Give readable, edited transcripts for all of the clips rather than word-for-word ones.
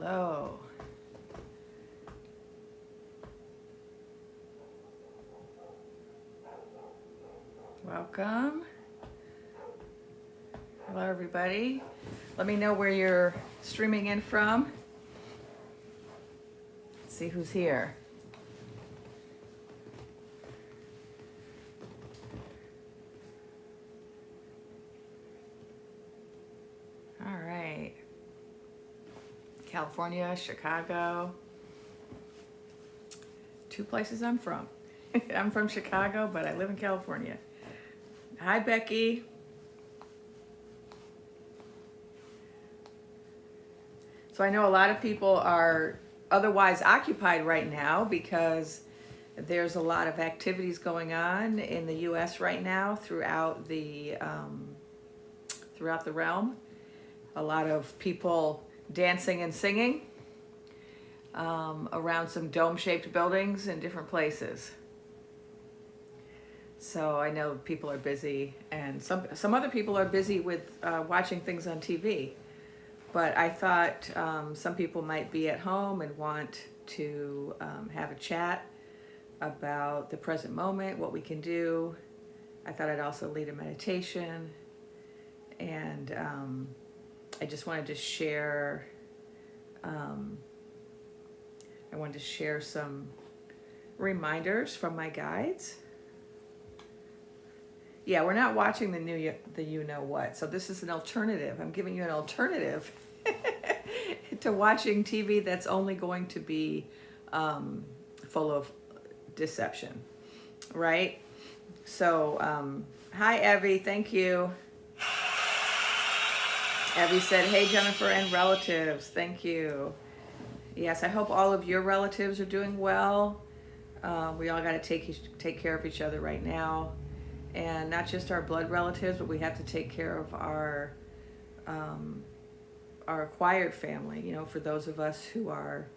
Hello. Welcome. Hello, everybody. Let me know where you're streaming in from. Let's see who's here. All right. California, Chicago. Two places I'm from. I'm from Chicago, but I live in California. Hi, Becky. So I know a lot of people are otherwise occupied right now because there's a lot of activities going on in the U.S. right now throughout the realm. A lot of people dancing and singing around some dome-shaped buildings in different places. So I know people are busy, and some other people are busy with watching things on TV. But I thought some people might be at home and want to have a chat about the present moment, what we can do. I thought I'd also lead a meditation, and I just wanted to share. I wanted to share some reminders from my guides. Yeah, we're not watching the you know what. So this is an alternative. I'm giving you an alternative to watching TV that's only going to be full of deception, right? So, hi, Evie. Thank you. Evie said, hey, Jennifer and relatives. Thank you. Yes, I hope all of your relatives are doing well. We all got to take care of each other right now. And not just our blood relatives, but we have to take care of our acquired family, you know, for those of us who are,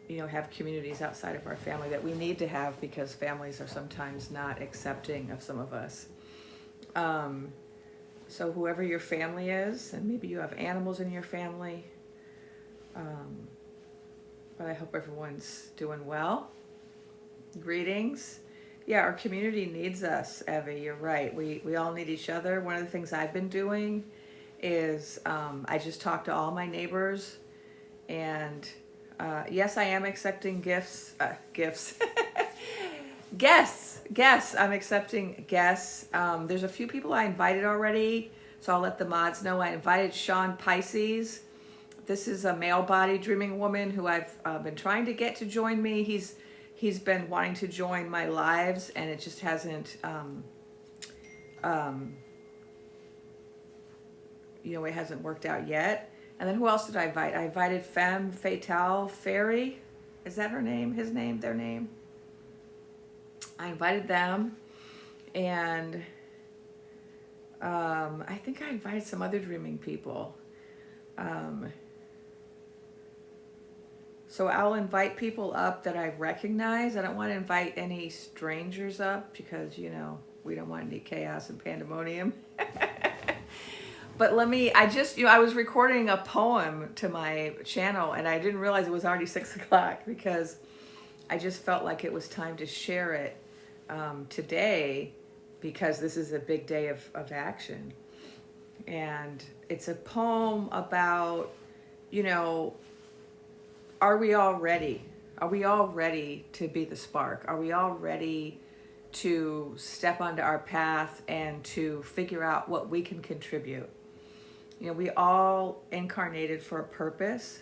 you know, have communities outside of our family that we need to have because families are sometimes not accepting of some of us. So whoever your family is, and maybe you have animals in your family, but I hope everyone's doing well. Greetings. Yeah, our community needs us, Evie. You're right. We all need each other. One of the things I've been doing is I just talk to all my neighbors, and yes, I am accepting gifts. Guests. I'm accepting guests. There's a few people I invited already, so I'll let the mods know. I invited Shaun Pisces. This is a male-bodied dreaming woman who I've been trying to get to join me. He's been wanting to join my lives, and it just hasn't, you know, it hasn't worked out yet. And then who else did I invite? I invited Femme Fatale Fairy. Is that her name? His name? Their name? I invited them, and I think I invited some other dreaming people. So I'll invite people up that I recognize. I don't want to invite any strangers up because, you know, we don't want any chaos and pandemonium. But I was recording a poem to my channel, and I didn't realize it was already 6 o'clock because I just felt like it was time to share it today because this is a big day of action. And it's a poem about, you know, are we all ready? Are we all ready to be the spark? Are we all ready to step onto our path and to figure out what we can contribute? You know, we all incarnated for a purpose,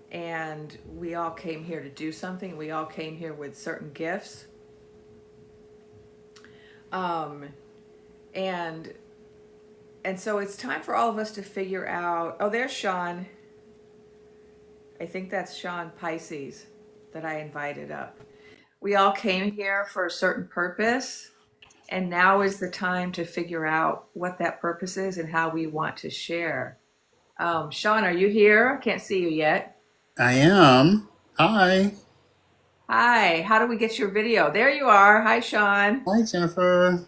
and we all came here to do something. We all came here with certain gifts. And so it's time for all of us to figure out, oh, there's Shaun. I think that's Shaun Pisces that I invited up. We all came here for a certain purpose, and now is the time to figure out what that purpose is and how we want to share. Shaun, are you here? I can't see you yet. I am. Hi. Hi, how do we get your video? There you are. Hi, Shaun. Hi, Jennifer.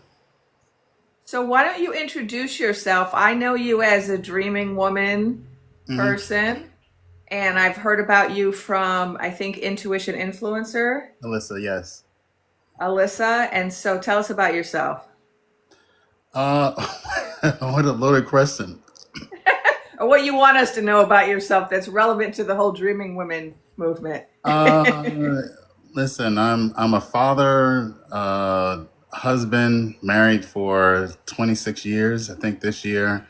So why don't you introduce yourself? I know you as a dreaming woman, Hmm. person, and I've heard about you from, I think, Intuition Influencer, Alyssa, yes. Alyssa. And so tell us about yourself, Uh, what a loaded question. or what you want us to know about yourself that's relevant to the whole Dreaming Women movement. Uh, Listen, I'm a father, husband, married for 26 years. I think this year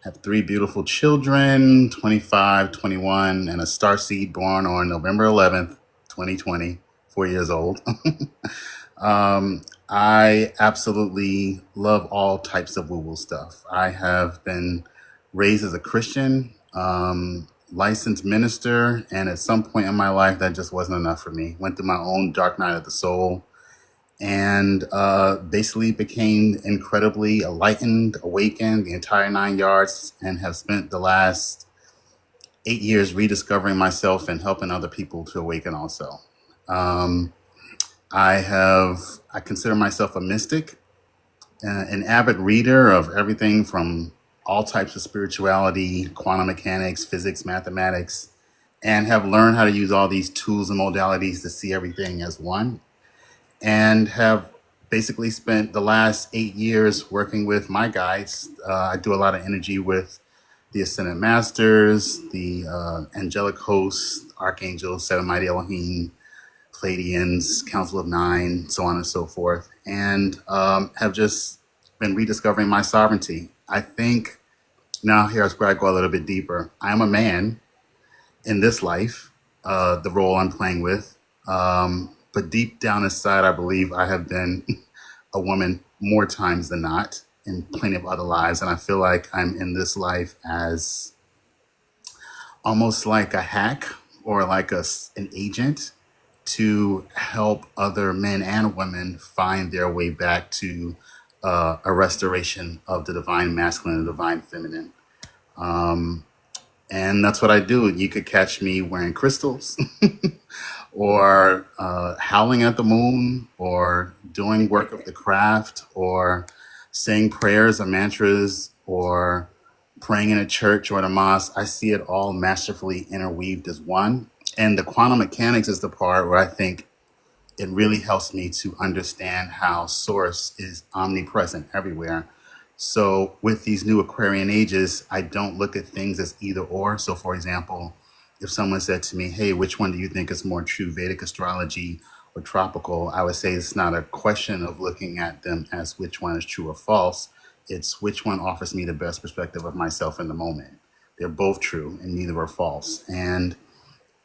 have three beautiful children, 25, 21, and a starseed born on November 11th, 2020, 4 years old. I absolutely love all types of woo woo stuff. I have been raised as a Christian, licensed minister, and at some point in my life, that just wasn't enough for me. Went through my own dark night of the soul and basically became incredibly enlightened, awakened, the entire 9 yards, and have spent the last 8 years rediscovering myself and helping other people to awaken also. Um, I consider myself a mystic, an avid reader of everything from all types of spirituality, quantum mechanics, physics, mathematics, and have learned how to use all these tools and modalities to see everything as one. And have basically spent the last 8 years working with my guides. I do a lot of energy with the Ascended Masters, the angelic hosts, archangels, Seven Mighty Elohim, Pleiadians, Council of Nine, so on and so forth, and have just been rediscovering my sovereignty. I think now here's where I go a little bit deeper. I'm a man in this life, the role I'm playing with, but deep down inside, I believe I have been a woman more times than not in plenty of other lives, and I feel like I'm in this life as almost like a hack or like an agent to help other men and women find their way back to a restoration of the divine masculine and divine feminine. And that's what I do. You could catch me wearing crystals or howling at the moon or doing work of the craft or saying prayers or mantras or praying in a church or in a mosque. I see it all masterfully interweaved as one. And the quantum mechanics is the part where I think it really helps me to understand how source is omnipresent everywhere. So with these new Aquarian ages, I don't look at things as either or. So for example, if someone said to me, hey, which one do you think is more true, Vedic astrology or tropical? I would say it's not a question of looking at them as which one is true or false. It's which one offers me the best perspective of myself in the moment. They're both true and neither are false. And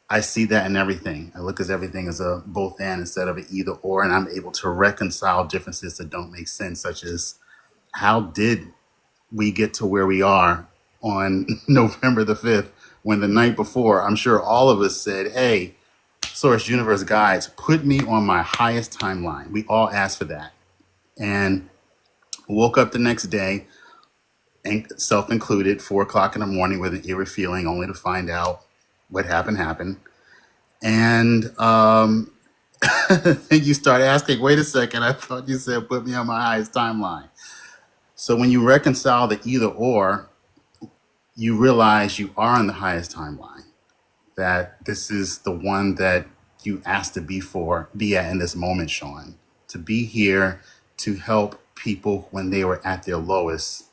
I see that in everything. I look at everything as a both and instead of an either or, and I'm able to reconcile differences that don't make sense, such as how did we get to where we are on November the 5th when the night before, I'm sure all of us said, hey, Source Universe Guides, put me on my highest timeline. We all asked for that. And woke up the next day, and self included, 4 o'clock in the morning with an eerie feeling, only to find out what happened. And then you start asking, wait a second, I thought you said put me on my highest timeline. So when you reconcile the either or, you realize you are on the highest timeline, that this is the one that you asked to be at in this moment, Shaun, to be here to help people when they were at their lowest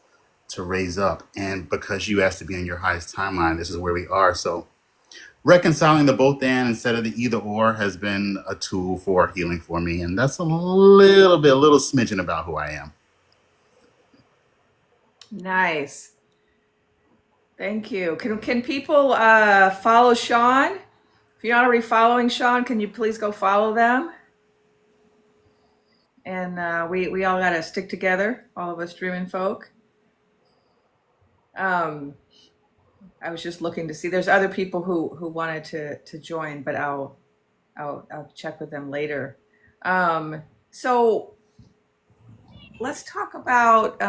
to raise up. And because you asked to be on your highest timeline, this is where we are. So reconciling the both and instead of the either or has been a tool for healing for me. And that's a little smidgen about who I am. Nice. Thank you. Can people follow Shaun? If you're not already following Shaun, can you please go follow them? And we all gotta stick together, all of us dreaming folk. Um, I was just looking to see. There's other people who wanted to join, but I'll check with them later. So let's talk about.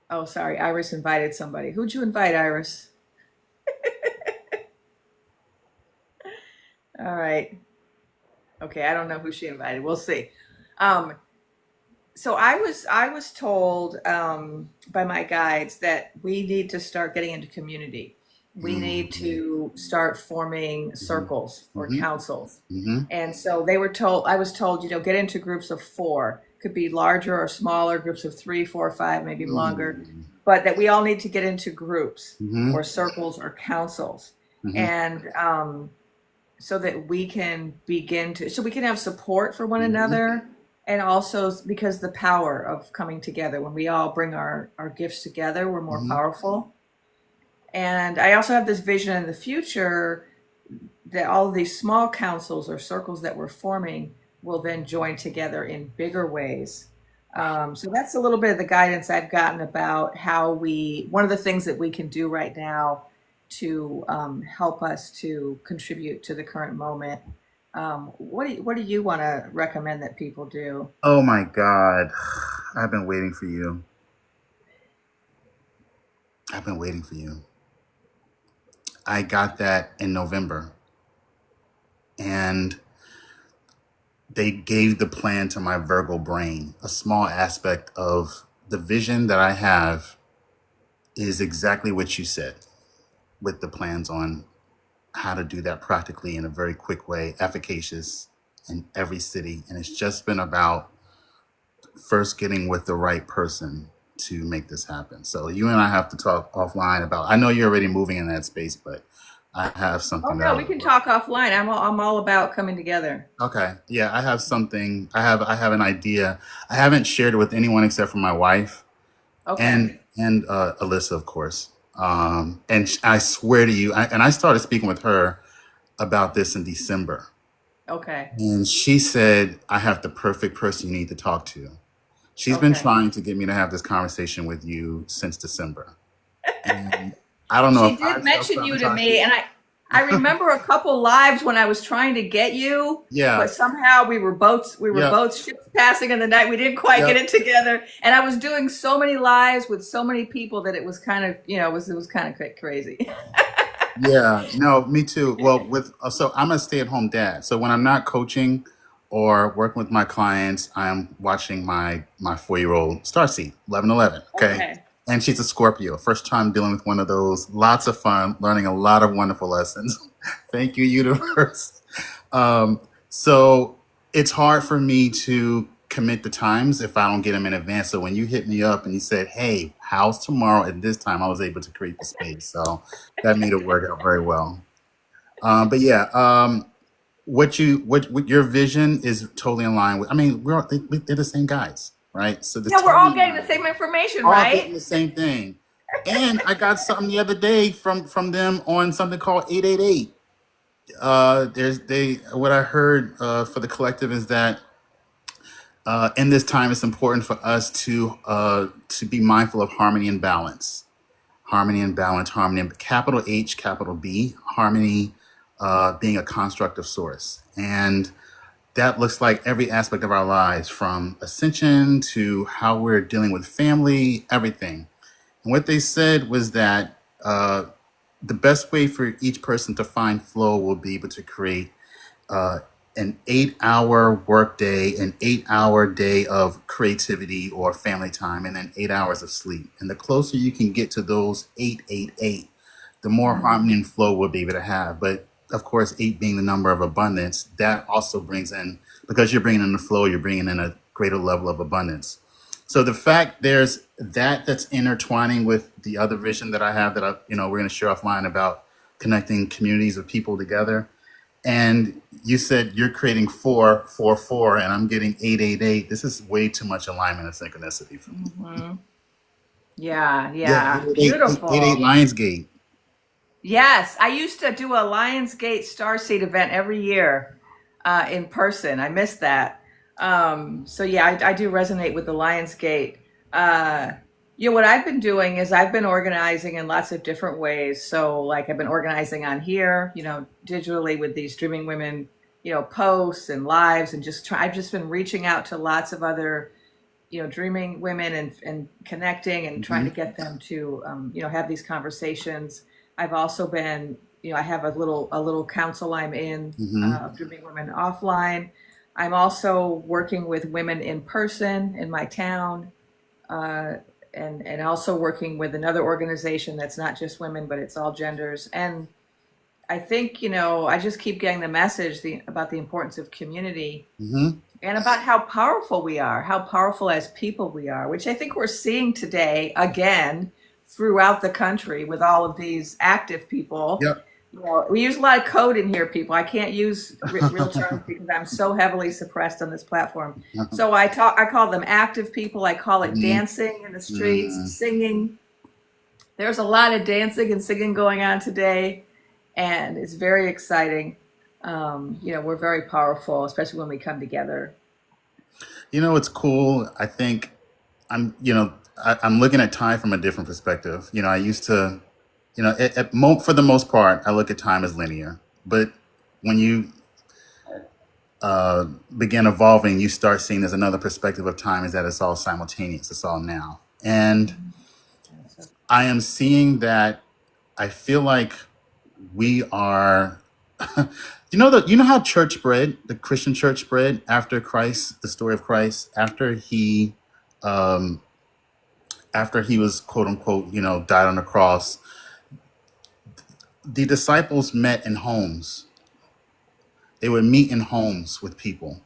Oh, sorry, Iris invited somebody. Who'd you invite, Iris? All right. Okay, I don't know who she invited. We'll see. Um, So I was told by my guides that we need to start getting into community. We need Mm-hmm. to start forming circles or Mm-hmm. councils. Mm-hmm. And so they were told, I was told, get into groups of four. Could be larger or smaller, groups of three, four, five, maybe longer, but that we all need to get into groups Mm-hmm. or circles or councils. Mm-hmm. And so that we can so we can have support for one Mm-hmm. another, and also because the power of coming together, when we all bring our gifts together, we're more Mm-hmm. powerful. And I also have this vision in the future that all of these small councils or circles that we're forming will then join together in bigger ways. So that's a little bit of the guidance I've gotten about one of the things that we can do right now to help us to contribute to the current moment. What do you want to recommend that people do? Oh my God. I've been waiting for you. I've been waiting for you. I got that in November, and they gave the plan to my Virgo brain. A small aspect of the vision that I have is exactly what you said, with the plans on how to do that practically in a very quick way, efficacious in every city. And it's just been about first getting with the right person to make this happen. So you and I have to talk offline about. I know you're already moving in that space, but I have Oh something that no, I we would can love. talk offline. I'm all about coming together. Okay, yeah, I have something. I have an idea. I haven't shared it with anyone except for my wife Okay. and Alyssa, of course. And I swear to you, and I started speaking with her about this in December, Okay. and she said I have the perfect person you need to talk to. She's been Okay. trying to get me to have this conversation with you since December. And I don't know if She I did mention you to self-sabotaged me, it. and I remember a couple lives when I was trying to get you, Yeah. but somehow we were Yep. both ships passing in the night. We didn't quite get Yep. it together, and I was doing so many lives with so many people that it was kind of it was kind of crazy. Yeah. No, me too. Well, so I'm a stay-at-home dad. So when I'm not coaching or working with my clients, I'm watching my 4-year-old Starseed, 1111. Okay. Okay. And she's a Scorpio. First time dealing with one of those. Lots of fun, learning a lot of wonderful lessons. Thank you, universe. Um, so it's hard for me to commit the times if I don't get them in advance. So when you hit me up and you said, "Hey, how's tomorrow?" at this time, I was able to create the space. So that made it work out very well. But yeah, what your vision is totally in line with. I mean, they're the same guys, right? So it's Yeah, we're totally all in getting the line. same information, All getting right? the same thing. And I got something the other day from them on something called 888. There's they what I heard for the collective is that in this time it's important for us to be mindful of harmony and balance, harmony and balance, harmony and capital H, capital B, harmony being a construct of source, and that looks like every aspect of our lives, from ascension to how we're dealing with family, everything. And what they said was that the best way for each person to find flow will be able to create uh, an 8 hour workday, an 8 hour day of creativity or family time, and then 8 hours of sleep. And the closer you can get to those 888, the more Hmm. harmony and flow we'll be able to have. But of course, eight being the number of abundance, that also brings in, because you're bringing in the flow, you're bringing in a greater level of abundance. So the fact there's that's intertwining with the other vision that I have that we're going to share offline about connecting communities of people together. And you said you're creating 444, and I'm getting 888. This is way too much alignment and synchronicity for me. Hmm. Yeah, Yeah, yeah, 888 beautiful. Lionsgate. Yes, I used to do a Lionsgate Starseed event every year in person. I missed that. So yeah, I do resonate with the Lionsgate. Uh, what I've been doing is I've been organizing in lots of different ways. So like I've been organizing on here, digitally with these Dreaming Women, posts and lives, and I've just been reaching out to lots of other dreaming women, and connecting and trying to Hmm. get them to have these conversations. I've also been I have a little council I'm in Hmm. of dreaming women offline. I'm also working with women in person in my town, uh, and also working with another organization that's not just women, but it's all genders. And I think, I just keep getting the message about the importance of community Hmm. and about how powerful we are, how powerful as people we are, which I think we're seeing today again throughout the country with all of these active people. Yep. We use a lot of code in here, people. I can't use real terms because I'm so heavily suppressed on this platform. So I call them active people. I call it Hmm. dancing in the streets, Hmm. singing. There's a lot of dancing and singing going on today, and it's very exciting. We're very powerful, especially when we come together. It's cool. I think I'm looking at time from a different perspective. I used to, for the most part, I look at time as linear. But when you uh, begin evolving, you start seeing there's another perspective of time is that it's all simultaneous. It's all now. And Mhm. Yeah, so, I am seeing that I feel like we are you know how church spread, the Christian church spread after Christ, the story of Christ, um after he was quote unquote, died on the cross, the disciples met in homes. They would meet in homes with people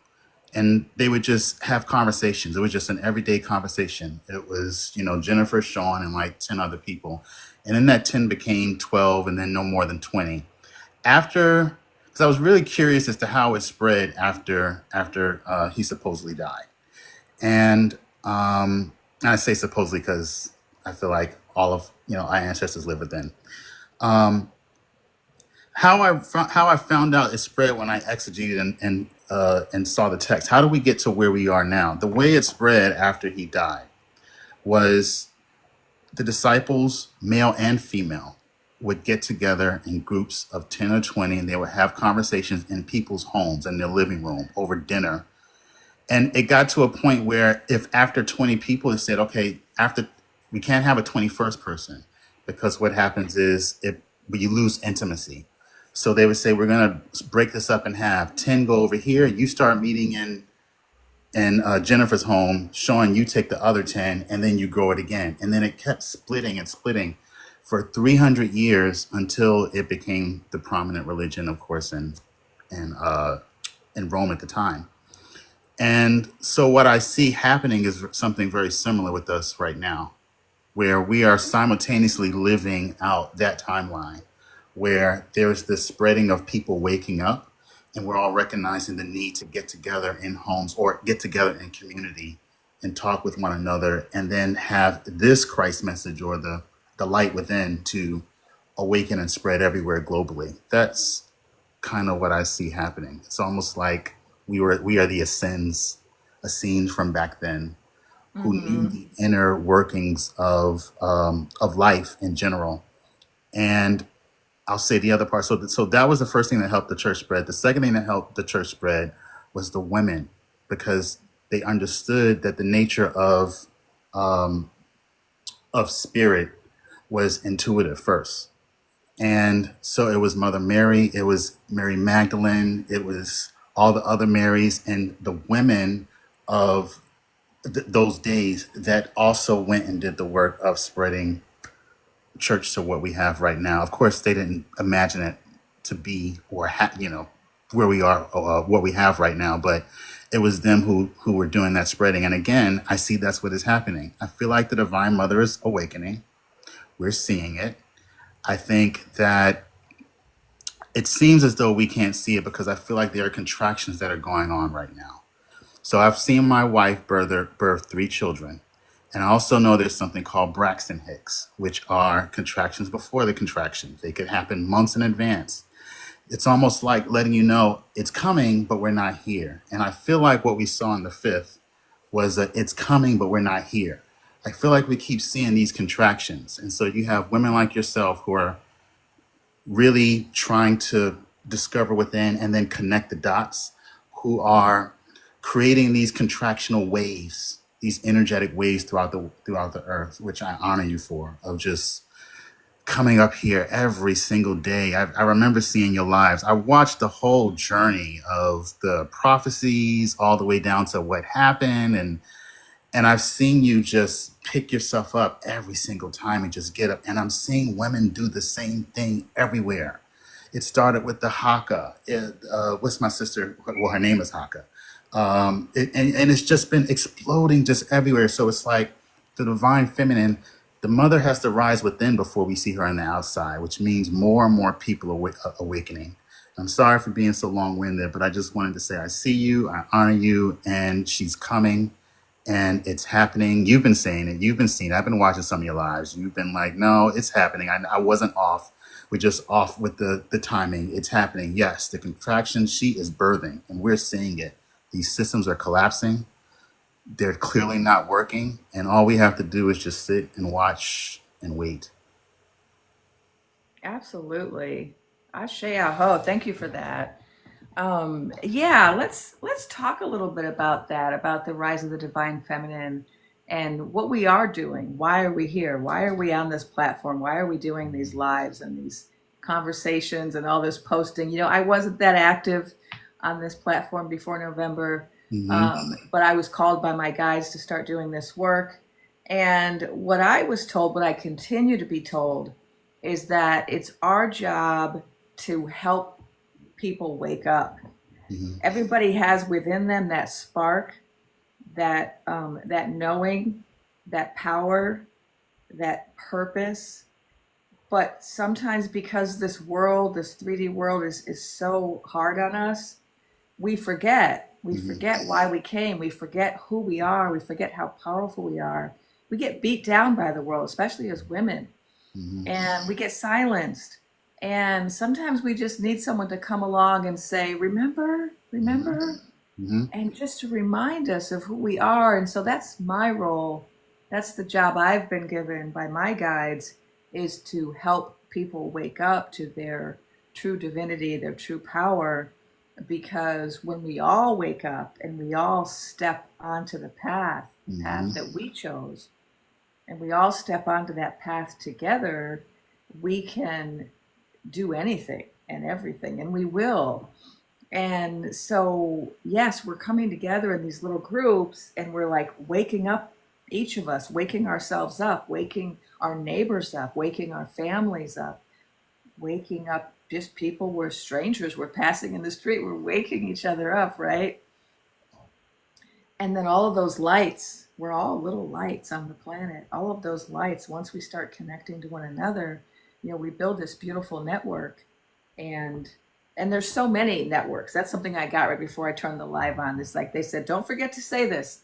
and they would just have conversations. It was just an everyday conversation. It was, Jennifer, Shaun, and like 10 other people. And then that 10 became 12 and then no more than 20. After, because I was really curious as to how it spread after he supposedly died. And I say supposedly because I feel like all of, our ancestors lived within. Um, how I found out it spread when I exegeted and saw the text. How do we get to where we are now? The way it spread after he died was the disciples, male and female, would get together in groups of 10 or 20 and they would have conversations in people's homes in their living room over dinner. And it got to a point where if after 20 people, it said, okay, after we can't have a 21st person because what happens is you lose intimacy. So they would say, we're going to break this up in half. 10 go over here. You start meeting in Jennifer's home, showing you take the other 10 and then you grow it again. And then it kept splitting and splitting for 300 years until it became the prominent religion, of course, in, uh, in Rome at the time. And so what I see happening is something very similar with us right now, where we are simultaneously living out that timeline where there's this spreading of people waking up and we're all recognizing the need to get together in homes or get together in community and talk with one another and then have this Christ message or the light within to awaken and spread everywhere globally. That's kind of what I see happening. It's almost like we are the Essenes from back then who knew hmm the inner workings of life in general. And I'll say the other part. So that was the first thing that helped the church spread. The second thing that helped the church spread was the women, because they understood that the nature of spirit was intuitive first. And so it was Mother Mary, it was Mary Magdalene, it was all the other Marys and the women of those days that also went and did the work of spreading church to what we have right now. Of course, they didn't imagine it to be where we are, what we have right now, but it was them who were doing that spreading. And again, I see that's what is happening. I feel like the Divine Mother is awakening. We're seeing it. I think that it seems as though we can't see it because I feel like there are contractions that are going on right now. So I've seen my wife birth 3 children. And I also know there's something called Braxton Hicks, which are contractions before the contraction. They could happen months in advance. It's almost like letting you know it's coming, but we're not here. And I feel like what we saw in the fifth was that it's coming, but we're not here. I feel like we keep seeing these contractions. And so you have women like yourself who are really trying to discover within and then connect the dots, who are creating these contractional waves, these energetic waves throughout the earth, which I honor you for, of just coming up here every single day. I remember seeing your lives. I watched the whole journey of the prophecies all the way down to what happened, and I've seen you just pick yourself up every single time and just get up. And I'm seeing women do the same thing everywhere. It started with the Haka. What's my sister? Well, her name is Haka. And it's just been exploding just everywhere. So it's like the divine feminine, the mother has to rise within before we see her on the outside, which means more and more people are awakening. I'm sorry for being so long winded, but I just wanted to say I see you, I honor you, and she's coming and it's happening. You've been saying it. You've been seeing it. I've been watching some of your lives. You've been like, no, it's happening. I wasn't off. We're just off with the timing. It's happening. Yes, the contraction, she is birthing, and we're seeing it. These systems are collapsing. They're clearly not working. And all we have to do is just sit and watch and wait. Absolutely. Ashe aho. Thank you for that. Yeah, let's talk a little bit about that, about the rise of the divine feminine and what we are doing. Why are we here? Why are we on this platform? Why are we doing these lives and these conversations and all this posting? I wasn't that active on this platform before November, Hmm. but I was called by my guides to start doing this work. And what I was told, what I continue to be told, is that it's our job to help people wake up. Hmm. Everybody has within them that spark, that knowing, that power, that purpose. But sometimes because this world, this 3D world is so hard on us, we forget. We Hmm. forget why we came. We forget who we are. We forget how powerful we are. We get beat down by the world, especially as women, Hmm. and we get silenced. And sometimes we just need someone to come along and say, remember, remember, Hmm. and just to remind us of who we are. And so that's my role. That's the job I've been given by my guides, is to help people wake up to their true divinity, their true power. Because when we all wake up and we all step onto the path Hmm. that we chose, and we all step onto that path together, we can do anything and everything, and we will. And so, yes, we're coming together in these little groups and we're like waking up, each of us, waking ourselves up, waking our neighbors up, waking our families up, waking up just people, we're strangers, we're passing in the street, we're waking each other up, right? And then all of those lights, we're all little lights on the planet. All of those lights, once we start connecting to one another, we build this beautiful network. And there's so many networks. That's something I got right before I turned the live on. This, like they said, don't forget to say this.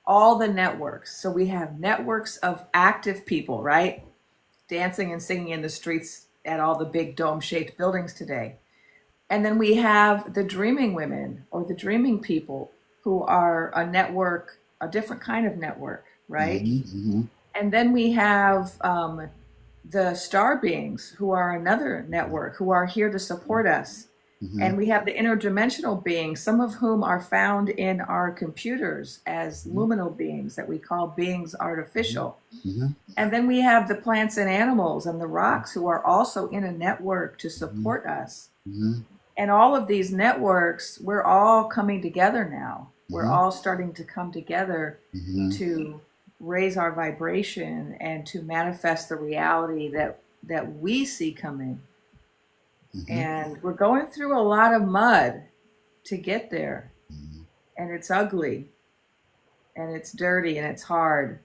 All the networks. So we have networks of active people, right? Dancing and singing in the streets at all the big dome-shaped buildings today. And then we have the dreaming women or the dreaming people who are a network, a different kind of network, right? Hmm. Hmm. And then we have the star beings who are another network who are here to support us. Hmm. And we have the interdimensional beings, some of whom are found in our computers as luminal beings that we call beings artificial. Hmm. And then we have the plants and animals and the rocks who are also in a network to Hmm. support us. Hmm. And all of these networks, we're all coming together now. We're Hmm. all starting to come together Hmm. to raise our vibration and to manifest the reality that we see coming. Hmm. And we're going through a lot of mud to get there. Hmm. And it's ugly and it's dirty and it's hard.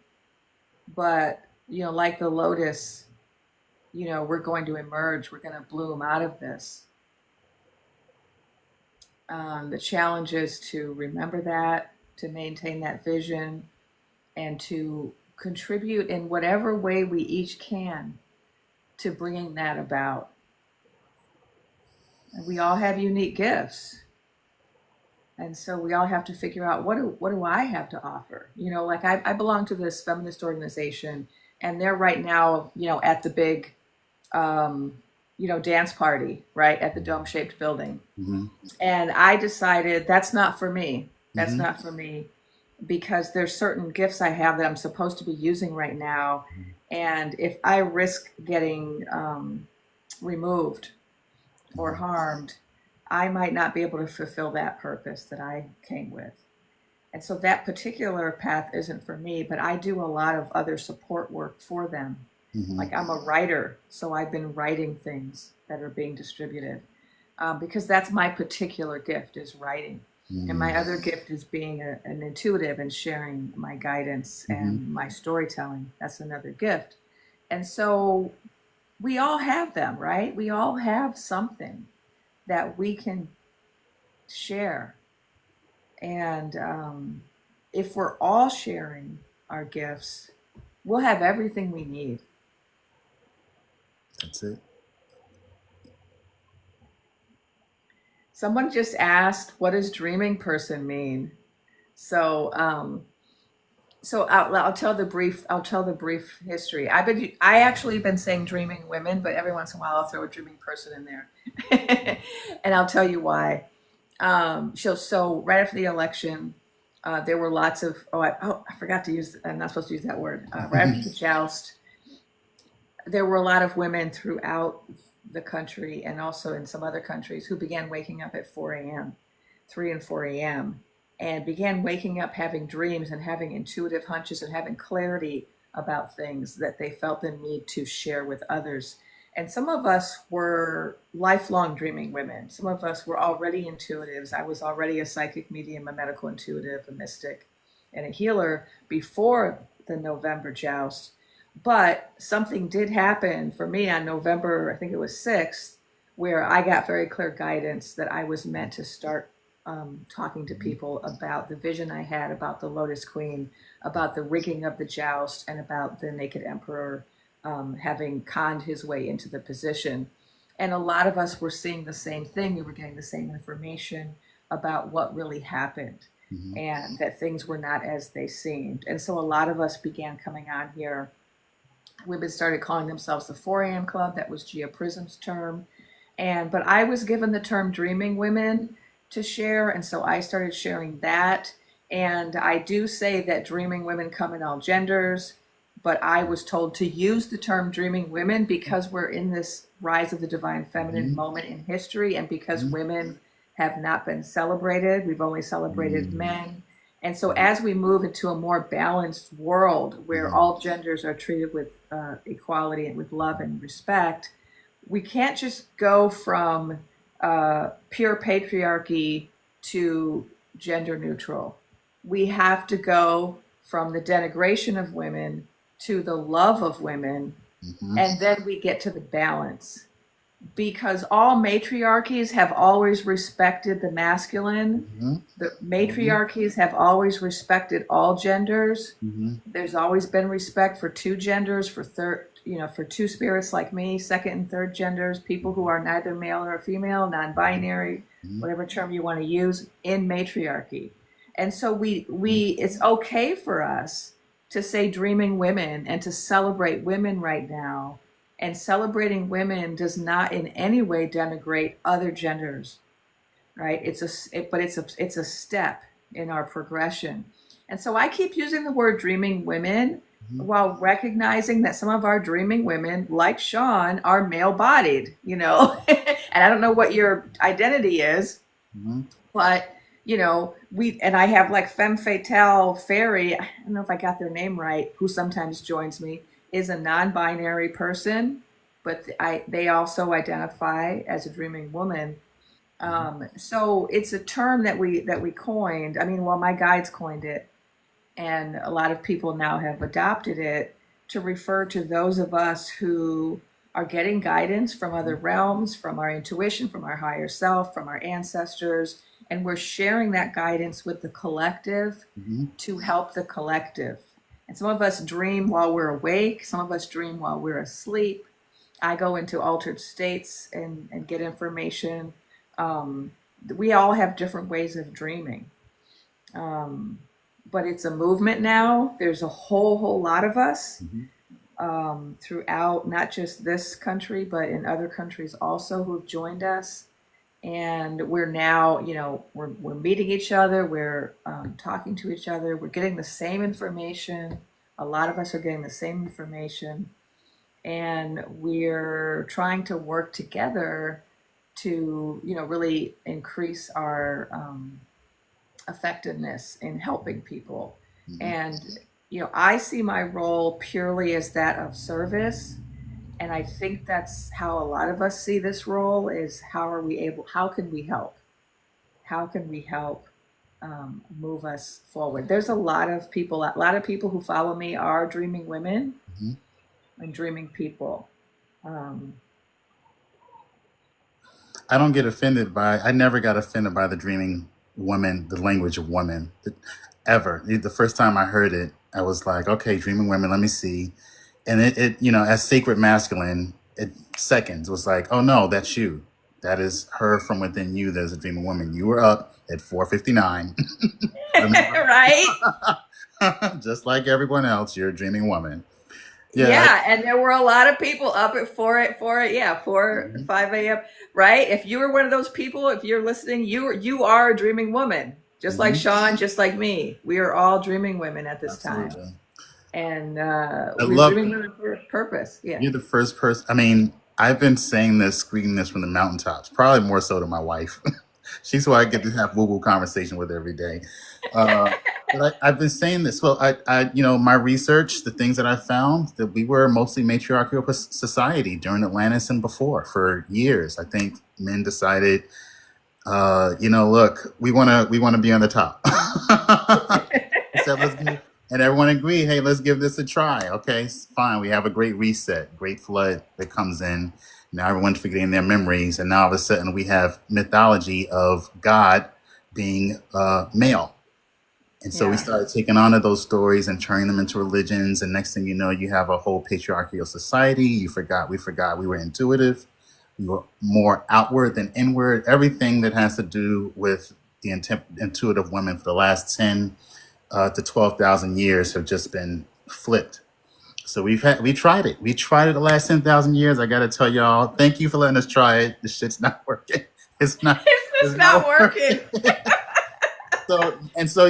But, like the lotus, we're going to emerge. We're going to bloom out of this. The challenge is to remember that, to maintain that vision, and to contribute in whatever way we each can to bringing that about. And we all have unique gifts. And so we all have to figure out, what do I have to offer? Like I belong to this feminist organization, and they're right now, at the big, um, dance party, right at the dome shaped building. Hmm. And I decided that's not for me. That's Hmm. not for me because there's certain gifts I have that I'm supposed to be using right now. And if I risk getting removed or Mhm. harmed, I might not be able to fulfill that purpose that I came with. And so that particular path isn't for me, but I do a lot of other support work for them. Mhm. Like I'm a writer, so I've been writing things that are being distributed because that's my particular gift is writing. And my Mhm. other gift is being an intuitive and sharing my guidance Mhm. and my storytelling. That's another gift. And so we all have them, right? We all have something that we can share. And if we're all sharing our gifts, we'll have everything we need. That's it. Someone just asked, what does dreaming person mean? So, I'll tell the brief. I'll tell the brief history. I actually been saying dreaming women, but every once in a while I'll throw a dreaming person in there, and I'll tell you why. So right after the election, there were lots of I forgot to use. I'm not supposed to use that word. Right after the joust, there were a lot of women throughout the country and also in some other countries who began waking up at 4 a.m., 3 and 4 a.m., and began waking up having dreams and having intuitive hunches and having clarity about things that they felt the need to share with others. And some of us were lifelong dreaming women. Some of us were already intuitives. I was already a psychic medium, a medical intuitive, a mystic, and a healer before the November joust. But something did happen for me on November, I think it was 6th, where I got very clear guidance that I was meant to start talking to people about the vision I had about the Lotus Queen, about the rigging of the joust, and about the Naked Emperor having conned his way into the position. And a lot of us were seeing the same thing. We were getting the same information about what really happened Mhm. and that things were not as they seemed. And so a lot of us began coming on here. Women started calling themselves the 4 a.m. Club. That was Gia Prism's term. But I was given the term dreaming women to share. And so I started sharing that. And I do say that dreaming women come in all genders, but I was told to use the term dreaming women because we're in this rise of the divine feminine Mhm. moment in history. And because Mhm. women have not been celebrated, we've only celebrated Mhm. men. And so, as we move into a more balanced world where Mhm. all genders are treated with equality and with love and respect, we can't just go from pure patriarchy to gender neutral. We have to go from the denigration of women to the love of women, Mhm. and then we get to the balance because all matriarchies have always respected the masculine. Mhm. The Mhm. matriarchies have always respected all genders. Mhm. There's always been respect for two genders, for third, for two spirits like me, second and third genders, people who are neither male nor female, non-binary, Mhm. whatever term you want to use in matriarchy. And so Mhm. it's okay for us to say dreaming women and to celebrate women right now. And celebrating women does not in any way denigrate other genders, right? But it's a step in our progression. And so I keep using the word dreaming women Mhm. while recognizing that some of our dreaming women, like Shaun, are male bodied. And I don't know what your identity is, Mhm. but I have like femme fatale fairy. I don't know if I got their name right, who sometimes joins me, is a non-binary person, but they also identify as a dreaming woman. Mhm. So it's a term that we coined. I mean, well, my guides coined it, and a lot of people now have adopted it to refer to those of us who are getting guidance from other realms, from our intuition, from our higher self, from our ancestors, and we're sharing that guidance with the collective Mhm. to help the collective. And some of us dream while we're awake, some of us dream while we're asleep. I go into altered states and get information. Um, we all have different ways of dreaming. Um, but it's a movement now. There's a whole lot of us Mhm. throughout not just this country, but in other countries also who've joined us. And we're now, we're meeting each other, we're talking to each other, we're getting the same information, A lot of us are getting the same information, and we're trying to work together to, really increase our effectiveness in helping people. Hmm. And, I see my role purely as that of service. And I think that's how a lot of us see this role is how can we help? How can we help move us forward? There's a lot of people who follow me are dreaming women Hmm. and dreaming people. Um, I don't get offended by. I never got offended by the dreaming woman, the language of woman, ever. The first time I heard it, I was like, okay, dreaming women. Let me see, and as sacred masculine, it seconds was like, oh no, that's you. That is her from within you. There's a dreaming woman. You were up at 4:59. Remember, right? just like everyone else, you're a dreaming woman. Yeah. Yeah, and there were a lot of people up at yeah, 5 a.m. Right? If you were one of those people, if you're listening, you are a dreaming woman, just like Hmm. Sean, just like me. We are all dreaming women at this time, Absolutely. and I we're love. dreaming women for a purpose. Yeah. You're the first person. I mean, I've been saying this, screaming this from the mountaintops, probably more so to my wife. She's who I get to have woo woo conversation with every day. Uh, but I've been saying this. Well, my research, the things that I found, that we were mostly matriarchal society during Atlantis and before for years. I think men decided, look, we want to be on the top. They said, let's give, and everyone agreed, hey, let's give this a try. Okay, fine. We have a great reset, great flood that comes in. Now everyone's forgetting their memories, and now all of a sudden we have mythology of God being male. And so we Yeah. started taking on to those stories and turning them into religions. And next thing you know, you have a whole patriarchal society. We forgot we were intuitive. We were more outward than inward. Everything that has to do with the intuitive women for the last 10 to 12,000 years have just been flipped. So we tried it. We tried it the last 10,000 years. I got to tell y'all, thank you for letting us try it. This shit's not working. It's not. It's It's just not not working. working.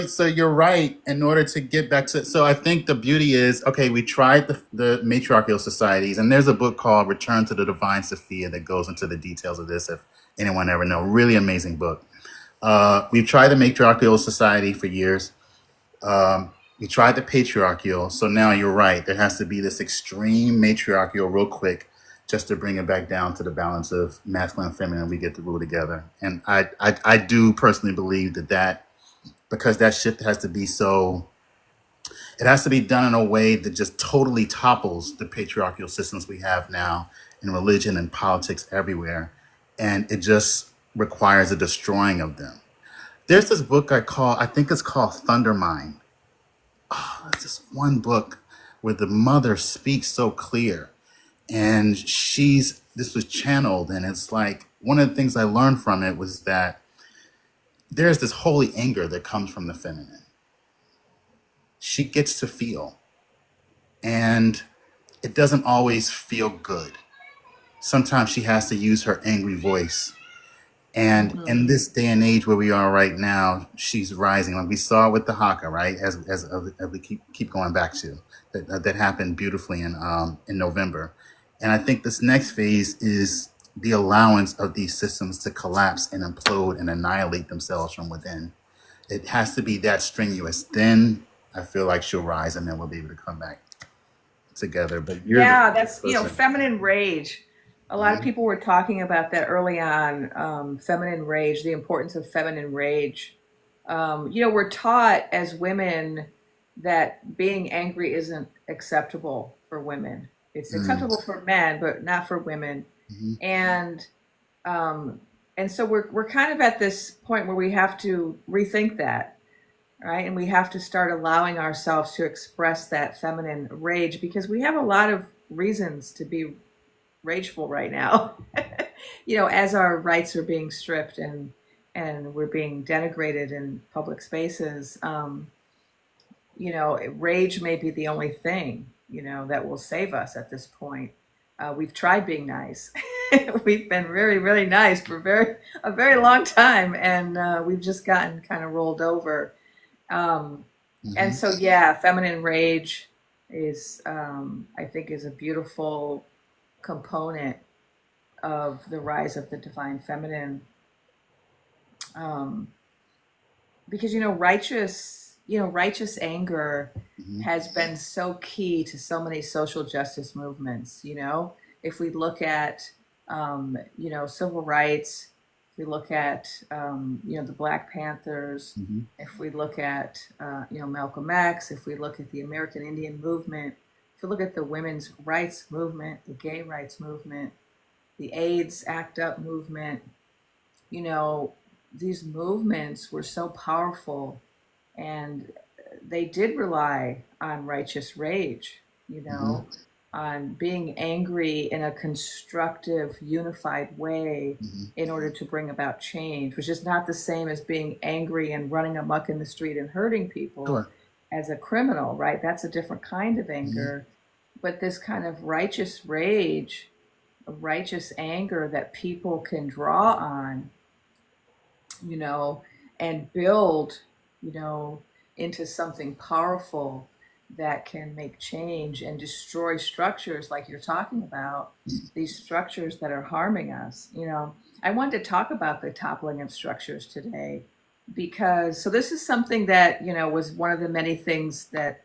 So you're right. In order to get back to, so I think the beauty is, okay, we tried the matriarchal societies, and there's a book called Return to the Divine Sophia that goes into the details of this. If anyone ever know, really amazing book. We've tried the matriarchal society for years. We tried the patriarchal. So now you're right. There has to be this extreme matriarchal real quick just to bring it back down to the balance of masculine and feminine. We get to rule together. And I do personally believe that because that shift has to be so, it has to be done in a way that just totally topples the patriarchal systems we have now in religion and politics everywhere. And it just requires a destroying of them. There's this book I think it's called Thundermind. It's this one book where the mother speaks so clear, and this was channeled, and it's like one of the things I learned from it was that there's this holy anger that comes from the feminine. She gets to feel, and it doesn't always feel good. Sometimes she has to use her angry voice. And Mhm. in this day and age where we are right now, she's rising. Like we saw with the Haka, right? As we keep going back to that happened beautifully in November. And I think this next phase is the allowance of these systems to collapse and implode and annihilate themselves from within. It has to be that strenuous. Then I feel like she'll rise, and then we'll be able to come back together. But you're the Yeah, first that's, person. feminine rage. A lot of Mhm. people were talking about that early on, feminine rage, the importance of feminine rage. We're taught as women that being angry isn't acceptable for women. It's Mm. acceptable for men, but not for women. Mhm. And um, and so we're kind of at this point where we have to rethink that, right? And we have to start allowing ourselves to express that feminine rage because we have a lot of reasons to be rageful right now. As our rights are being stripped and we're being denigrated in public spaces. Rage may be the only thing that will save us at this point. We've tried being nice. We've been very, really nice for a very long time, and we've just gotten kind of rolled over. Um, and Mhm. so, yeah, feminine rage. is, I think, is a beautiful component of the rise of the divine feminine. Um, because righteous anger Hmm. has been so key to so many social justice movements. If we look at civil rights, if we look at the Black Panthers, Hmm. if we look at Malcolm X, if we look at the American Indian movement, if we look at the women's rights movement, the gay rights movement, the AIDS ACT UP movement, you know, these movements were so powerful, and they did rely on righteous rage, you Hmm. know, on being angry in a constructive, unified way Hmm. in order to bring about change, which is not the same as being angry and running amok in the street and hurting people Sure. as a criminal, right? That's a different kind of Hmm. anger. But this kind of righteous rage, righteous anger that people can draw on, you know, and build, you know, into something powerful that can make change and destroy structures like you're talking about, these structures that are harming us. I wanted to talk about the toppling of structures today because so this is something that, was one of the many things that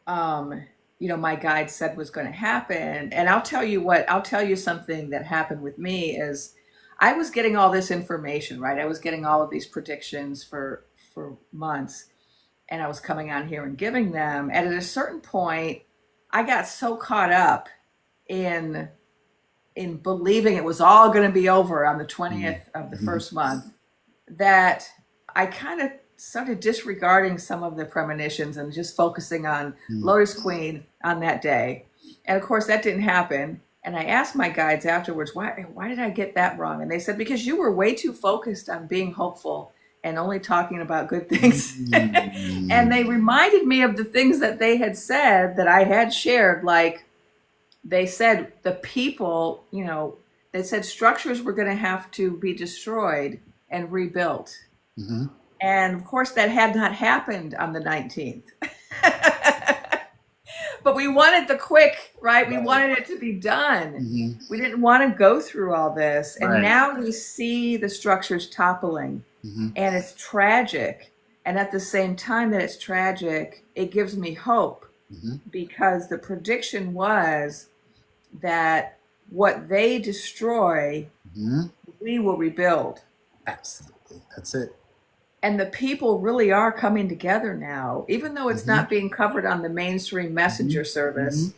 um, my guide said was going to happen. And I'll tell you something that happened with me is I was getting all this information, right? I was getting all of these predictions for months, and I was coming on here and giving them. And at a certain point, I got so caught up in believing it was all going to be over on the 20th of the Hmm. first month that I kind of started disregarding some of the premonitions and just focusing on Hmm. Lotus Queen on that day. And of course, that didn't happen. And I asked my guides afterwards, why did I get that wrong? And they said, because you were way too focused on being hopeful and only talking about good things. And they reminded me of the things that they had said that I had shared, like they said the people, they said structures were going to have to be destroyed and rebuilt. Hmm. And of course, that had not happened on the 19th. But we wanted the quick, right? We Right. wanted it to be done. Hmm. We didn't want to go through all this. And Right. now we see the structures toppling, Hmm. and it's tragic. And at the same time that it's tragic, it gives me hope Hmm. because the prediction was that what they destroy, Hmm. we will rebuild. Absolutely. That's it. And the people really are coming together now, even though it's Hmm. not being covered on the mainstream Hmm. messenger Hmm. service.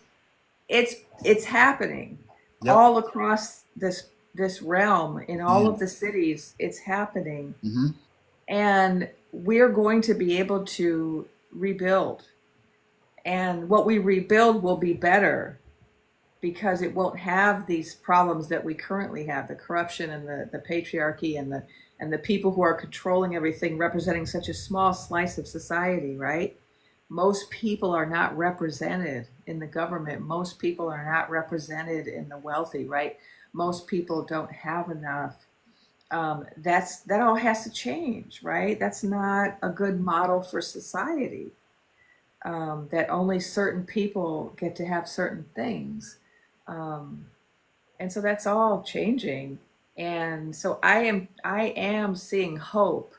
It's happening Yep. all across this realm in all Hmm. of the cities. It's happening, Hmm. and we're going to be able to rebuild. And what we rebuild will be better because it won't have these problems that we currently have, the corruption and the patriarchy and the people who are controlling everything, representing such a small slice of society, right? Most people are not represented in the government. Most people are not represented in the wealthy, right? Most people don't have enough. That all has to change, right? That's not a good model for society. That only certain people get to have certain things. Um, and so that's all changing. And so I am seeing hope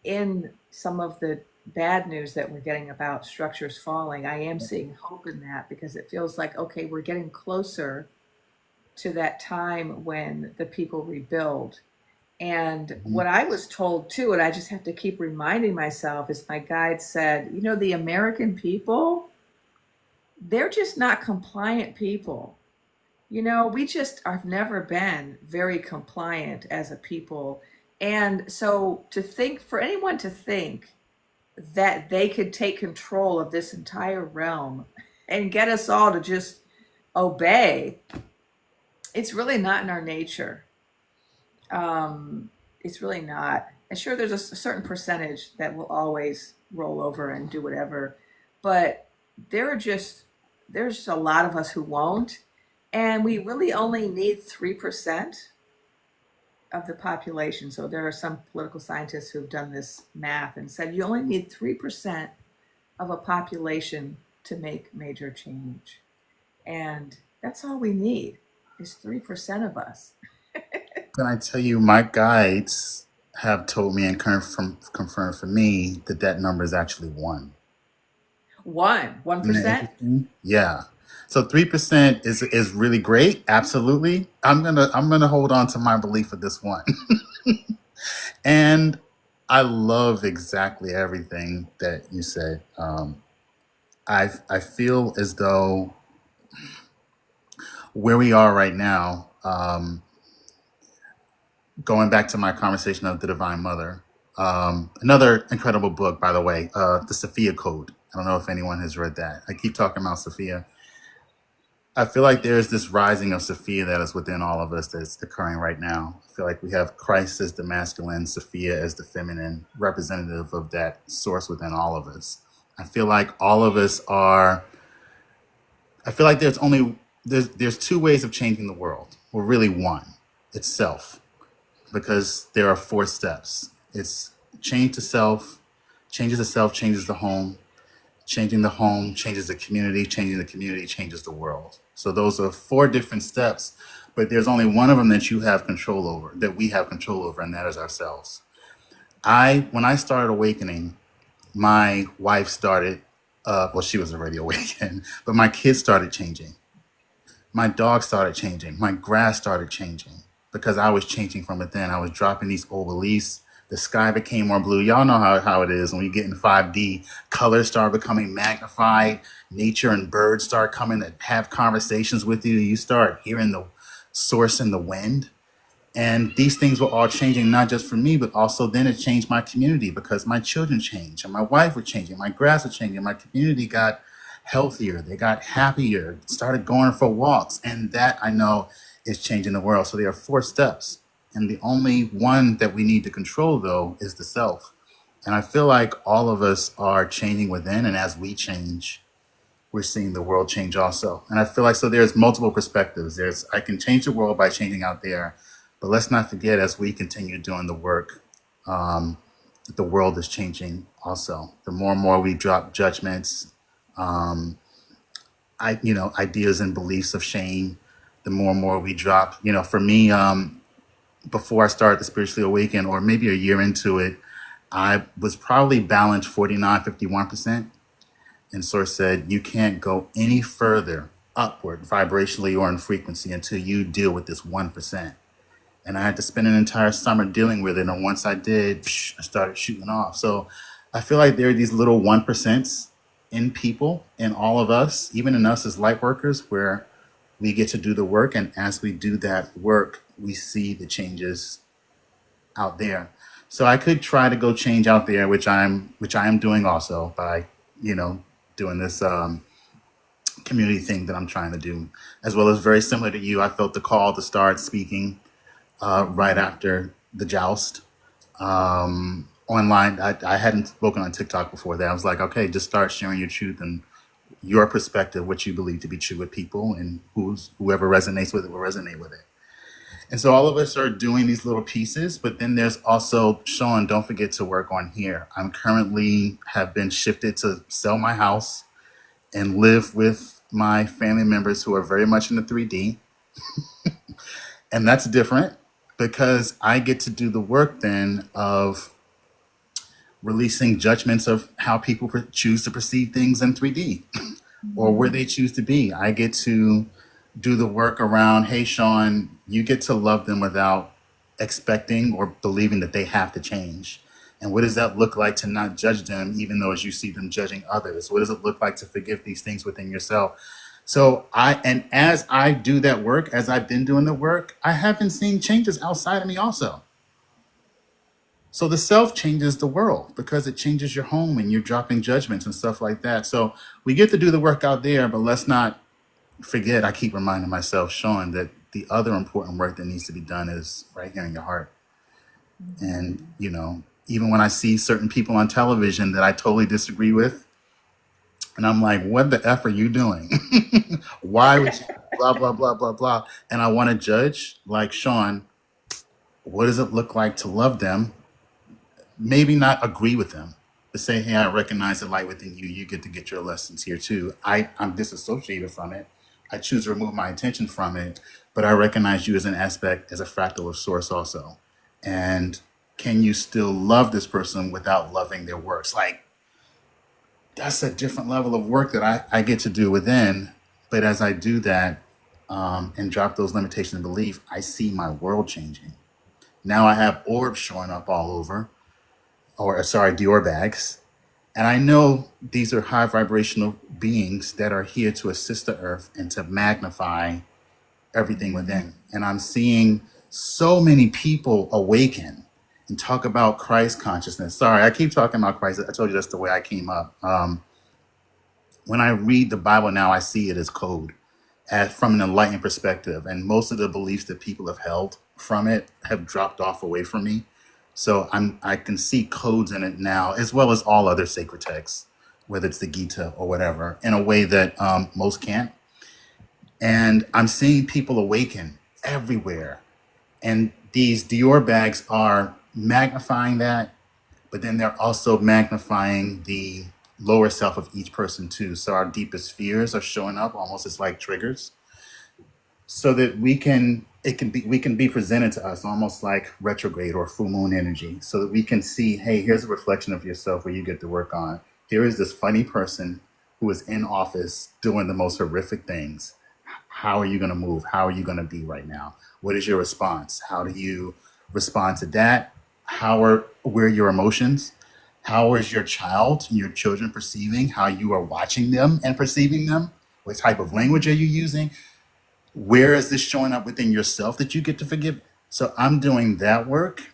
in some of the bad news that we're getting about structures falling. I am seeing hope in that because it feels like, okay, we're getting closer to that time when the people rebuild. And Hmm. what I was told too, and I just have to keep reminding myself, is my guide said, the American people, they're just not compliant people. We just have never been very compliant as a people. And so for anyone to think that they could take control of this entire realm and get us all to just obey, it's really not in our nature. It's really not. And sure, there's a certain percentage that will always roll over and do whatever, but there are just there's just a lot of us who won't, and we really only need 3% of the population. So there are some political scientists who've done this math and said you only need 3% of a population to make major change. And that's all we need is 3% of us. Can I tell you, my guides have told me and confirmed for me that that number is actually one. One, Isn't that 1%. interesting? Yeah. So 3% is really great. Absolutely. I'm gonna hold on to my belief of this one. And I love exactly everything that you said. I feel as though where we are right now, going back to my conversation of the Divine Mother, another incredible book, by the way, the Sophia Code. I don't know if anyone has read that. I keep talking about Sophia. I feel like there's this rising of Sophia that is within all of us that's occurring right now. I feel like we have Christ as the masculine, Sophia as the feminine, representative of that source within all of us. I feel like all of us are. I feel like there's two ways of changing the world. Well, really one. It's self, because there are four steps. It's change to self, changes the self, changes the home, changing the home changes the community, changing the community changes the world. So those are four different steps, but there's only one of them that you have control over, that we have control over, and that is ourselves. When I started awakening, my wife started, well, she was already awakened, but my kids started changing. My dog started changing. My grass started changing because I was changing from within. I was dropping these old beliefs. The sky became more blue. Y'all know how it is when you get in 5D. Colors start becoming magnified. Nature and birds start coming to have conversations with you. You start hearing the source in the wind. And these things were all changing, not just for me, but also then it changed my community because my children changed and my wife was changing, my grass was changing, my community got healthier, they got happier, started going for walks. And that I know is changing the world. So there are four steps. And the only one that we need to control, though, is the self. And I feel like all of us are changing within. And as we change, we're seeing the world change also. And I feel like so there's multiple perspectives. There's I can change the world by changing out there, but let's not forget as we continue doing the work, the world is changing also. The more and more we drop judgments, ideas and beliefs of shame, the more and more we drop. For me, before I started the spiritually awakened, or maybe a year into it, I was probably balanced 49, 51%. And Source said, you can't go any further upward vibrationally or in frequency until you deal with this 1%. And I had to spend an entire summer dealing with it. And once I did, I started shooting off. So I feel like there are these little 1% in people, in all of us, even in us as light workers, where we get to do the work. And as we do that work, we see the changes out there. So I could try to go change out there, which I am doing also by, you know, doing this community thing that I'm trying to do, as well as very similar to you. I felt the call to start speaking right after the joust online. I hadn't spoken on TikTok before that. I was like, okay, just start sharing your truth and your perspective, what you believe to be true with people, and whoever resonates with it will resonate with it. And so all of us are doing these little pieces, but then there's also Sean. Don't forget to work on here. I'm currently have been shifted to sell my house and live with my family members who are very much in the 3D. And that's different because I get to do the work then of releasing judgments of how people choose to perceive things in 3D or where they choose to be. I get to do the work around, hey, Sean, you get to love them without expecting or believing that they have to change. And what does that look like to not judge them, even though as you see them judging others? What does it look like to forgive these things within yourself? And as I do that work, as I've been doing the work, I have been seeing changes outside of me also. So the self changes the world because it changes your home and you're dropping judgments and stuff like that. So we get to do the work out there, but let's not forget, I keep reminding myself, Sean, that the other important work that needs to be done is right here in your heart. And, even when I see certain people on television that I totally disagree with, and I'm like, what the F are you doing? Why would you blah, blah, blah, blah, blah? And I want to judge, like, Sean, what does it look like to love them? Maybe not agree with them, to say, hey, I recognize the light within you. You get to get your lessons here too. I'm disassociated from it. I choose to remove my attention from it, but I recognize you as an aspect, as a fractal of source also. And can you still love this person without loving their works? Like, that's a different level of work that I get to do within. But as I do that, and drop those limitations of belief, I see my world changing. Now I have orbs showing up all over, or sorry, Dior bags. And I know these are high vibrational beings that are here to assist the earth and to magnify everything within. And I'm seeing so many people awaken and talk about Christ consciousness. Sorry, I keep talking about Christ. I told you that's the way I came up. When I read the Bible now, I see it as code, from an enlightened perspective. And most of the beliefs that people have held from it have dropped off away from me. So I can see codes in it now, as well as all other sacred texts, whether it's the Gita or whatever, in a way that most can't. And I'm seeing people awaken everywhere. And these Dior bags are magnifying that, but then they're also magnifying the lower self of each person too. So our deepest fears are showing up almost as like triggers, so that we can be presented to us almost like retrograde or full moon energy, so that we can see, hey, here's a reflection of yourself where you get to work on. Here is this funny person who is in office doing the most horrific things. How are you going to move? How are you going to be right now? What is your response? How do you respond to that? Where are your emotions? How is your child, your children perceiving how you are watching them and perceiving them? What type of language are you using? Where is this showing up within yourself that you get to forgive? So I'm doing that work.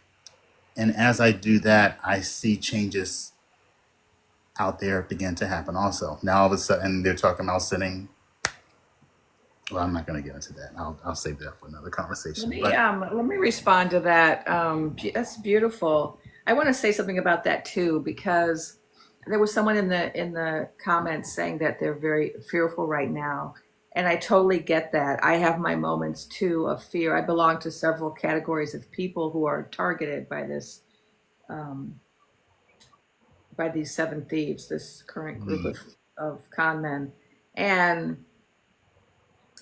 And as I do that, I see changes out there begin to happen also. Now all of a sudden they're talking about sitting. Well, I'm not going to get into that. I'll save that for another Let conversation. me But um, let me respond to that. That's beautiful. I want to say something about that too, because there was someone in the comments saying that they're very fearful right now, and I totally get that. I have my moments too of fear. I belong to several categories of people who are targeted by this, um, by these seven thieves, this current group mm, of con men, and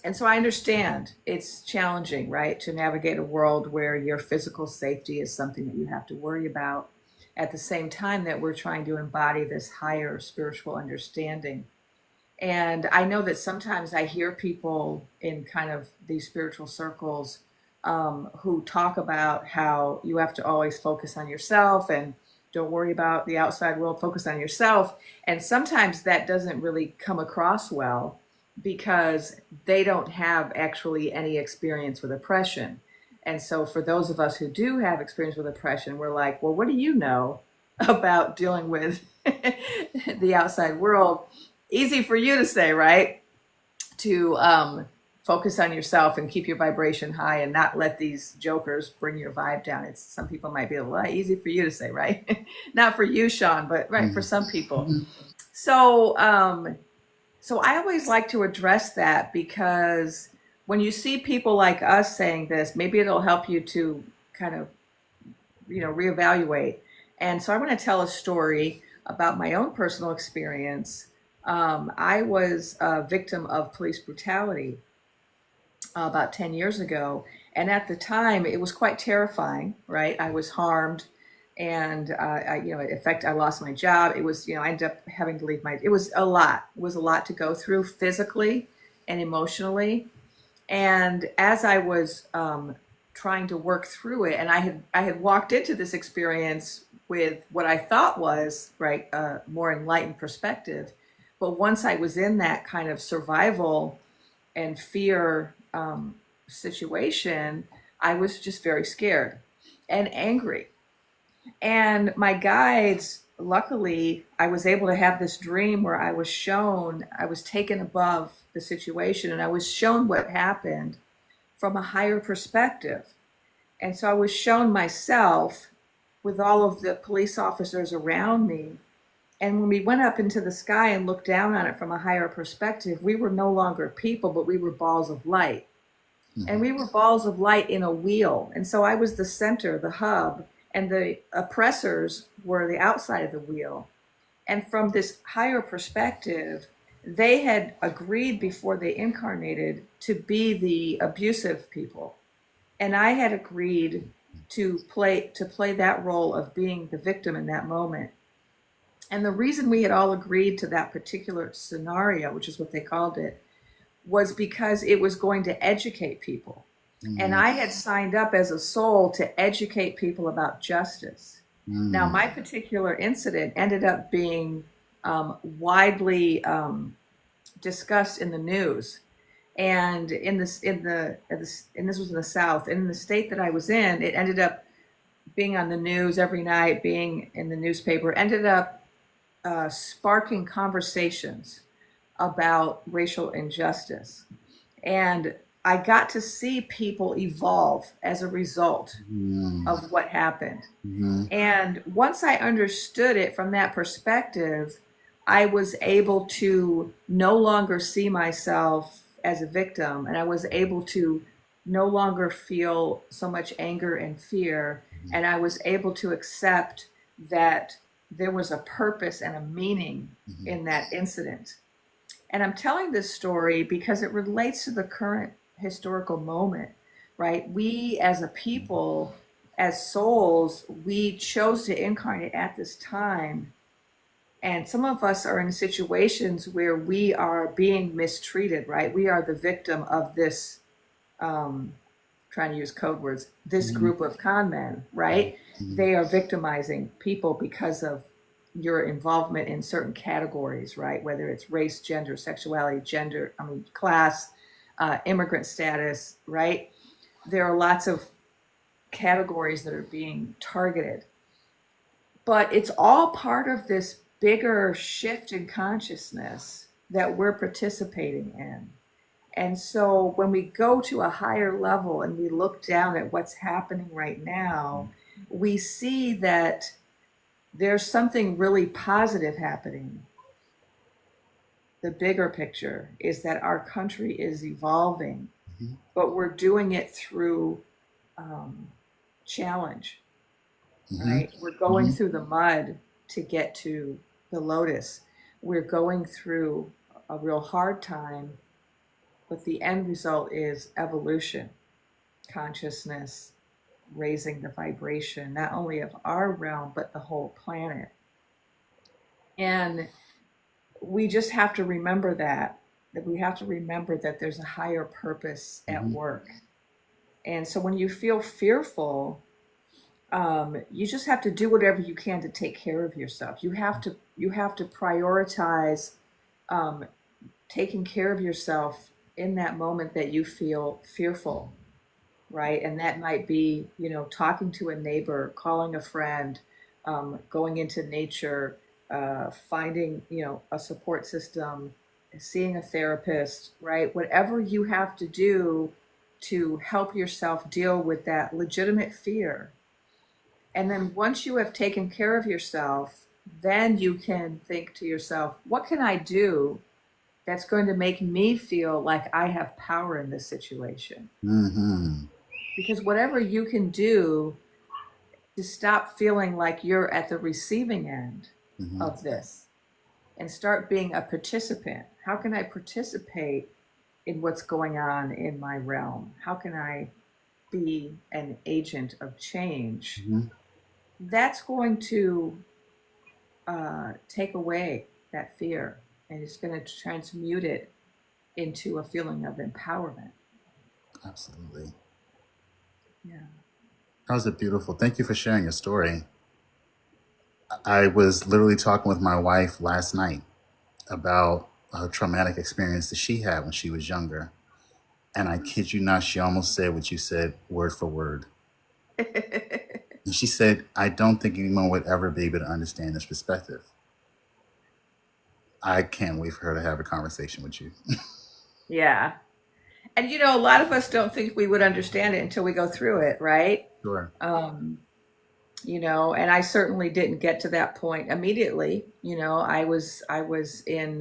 and so I understand it's challenging, right, to navigate a world where your physical safety is something that you have to worry about at the same time that we're trying to embody this higher spiritual understanding. And I know that sometimes I hear people in kind of these spiritual circles, who talk about how you have to always focus on yourself and don't worry about the outside world, focus on yourself. And sometimes that doesn't really come across well because they don't have actually any experience with oppression. And so for those of us who do have experience with oppression, we're like, well, what do you know about dealing with the outside world? Easy for you to say, right? To focus on yourself and keep your vibration high and not let these jokers bring your vibe down. It's some people might be a lot easy for you to say, right? Not for you, Shaun, but right for mm, some people. So so I always like to address that because when you see people like us saying this, maybe it'll help you to kind of, reevaluate. And so I want to tell a story about my own personal experience. I was a victim of police brutality about 10 years ago. And at the time, it was quite terrifying, right? I was harmed and, in fact, I lost my job. It was, I ended up having to leave it was a lot. It was a lot to go through physically and emotionally. And as I was trying to work through it, and I had walked into this experience with what I thought was right, more enlightened perspective. But once I was in that kind of survival and fear situation, I was just very scared and angry. And my guides, luckily, I was able to have this dream where I was taken above the situation and I was shown what happened from a higher perspective. And so I was shown myself with all of the police officers around me. And when we went up into the sky and looked down on it from a higher perspective, we were no longer people, but we were balls of light. And mm, we were balls of light in a wheel. And so I was the center, the hub, and the oppressors were the outside of the wheel. And from this higher perspective, they had agreed before they incarnated to be the abusive people. And I had agreed to play that role of being the victim in that moment. And the reason we had all agreed to that particular scenario, which is what they called it, was because it was going to educate people. And Mm, I had signed up as a soul to educate people about justice. Now, mm, my particular incident ended up being widely discussed in the news. And and this was in the South. And in the state that I was in, it ended up being on the news every night, being in the newspaper, ended up sparking conversations about racial injustice. And I got to see people evolve as a result mm, of what happened. mm, And once I understood it from that perspective, I was able to no longer see myself as a victim, and I was able to no longer feel so much anger and fear. And I was able to accept that there was a purpose and a meaning mm, in that incident. And I'm telling this story because it relates to the current historical moment, right? We as a people, as souls, we chose to incarnate at this time. And some of us are in situations where we are being mistreated, right? We are the victim of this, um, trying to use code words, this mm, group of con men, right? mm, They are victimizing people because of your involvement in certain categories, right? Whether it's race, gender, sexuality, class, immigrant status, right? There are lots of categories that are being targeted, but it's all part of this bigger shift in consciousness that we're participating in. And so when we go to a higher level and we look down at what's happening right now, we see that there's something really positive happening. The bigger picture is that our country is evolving, mm, but we're doing it through um, challenge, mm, right? We're going mm, through the mud to get to the lotus. We're going through a real hard time, but the end result is evolution, consciousness, raising the vibration, not only of our realm, but the whole planet. And we just have to remember that we have to remember that there's a higher purpose at mm, work. And so when you feel fearful, you just have to do whatever you can to take care of yourself. You have to prioritize um, taking care of yourself in that moment that you feel fearful, right? And that might be, talking to a neighbor, calling a friend, going into nature, finding, a support system, seeing a therapist, right? Whatever you have to do to help yourself deal with that legitimate fear. And then once you have taken care of yourself, then you can think to yourself, what can I do that's going to make me feel like I have power in this situation? mm, Because whatever you can do to stop feeling like you're at the receiving end mm, of this and start being a participant. How can I participate in what's going on in my realm? How can I be an agent of change? mm. That's going to take away that fear, and it's going to transmute it into a feeling of empowerment. Absolutely. Yeah. That was a beautiful. Thank you for sharing your story. I was literally talking with my wife last night about a traumatic experience that she had when she was younger. And I kid you not, she almost said what you said word for word. And she said, I don't think anyone would ever be able to understand this perspective. I can't wait for her to have a conversation with you. Yeah. And a lot of us don't think we would understand it until we go through it, right? Sure. Um, and I certainly didn't get to that point immediately. I was in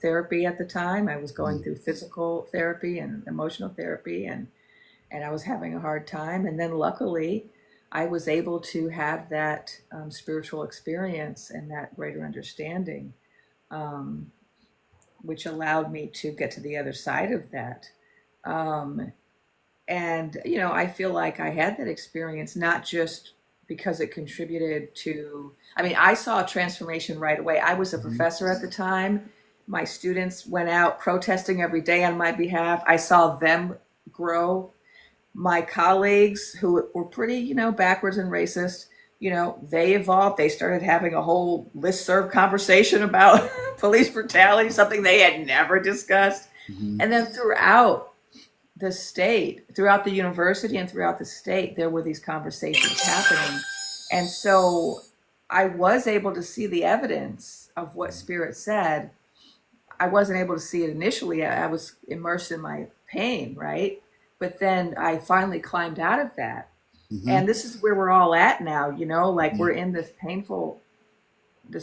therapy at the time. I was going Mm, through physical therapy and emotional therapy, and I was having a hard time. And then luckily, I was able to have that spiritual experience and that greater understanding, um, which allowed me to get to the other side of that. Um, and, I feel like I had that experience not just because it contributed to, I mean, I saw a transformation right away. I was a Mhm. professor at the time. My students went out protesting every day on my behalf. I saw them grow. My colleagues who were pretty, backwards and racist, they evolved. They started having a whole listserv conversation about police brutality, something they had never discussed. Mhm. And then throughout the university and throughout the state, there were these conversations happening. And so I was able to see the evidence of what Spirit said. I wasn't able to see it initially. I was immersed in my pain, right? But then I finally climbed out of that. Mhm. And this is where we're all at now, like we're Mhm. in this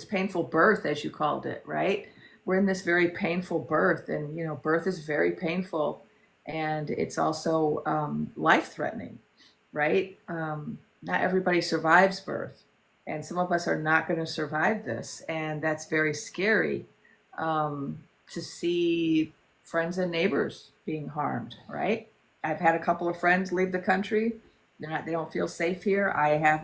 painful birth, as you called it, right? We're in this very painful birth, and birth is very painful, and it's also life threatening, right? Not everybody survives birth, and some of us are not going to survive this, and that's very scary, um, to see friends and neighbors being harmed, right? I've had a couple of friends leave the country. They don't feel safe here. I have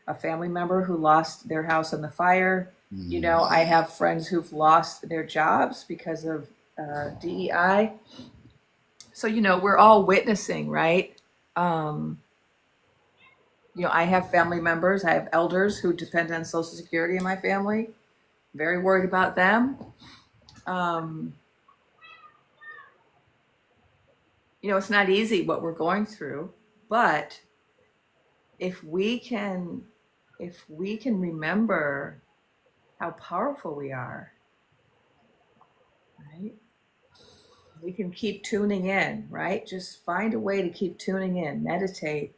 a family member who lost their house in the fire. Mhm. I have friends who've lost their jobs because of DEI. So, we're all witnessing, right? Um, I have family members, I have elders who depend on Social Security in my family. Very worried about them. Um, it's not easy what we're going through, but if we can, if we can remember how powerful we are, right? We can keep tuning in, right? Just find a way to keep tuning in, meditate,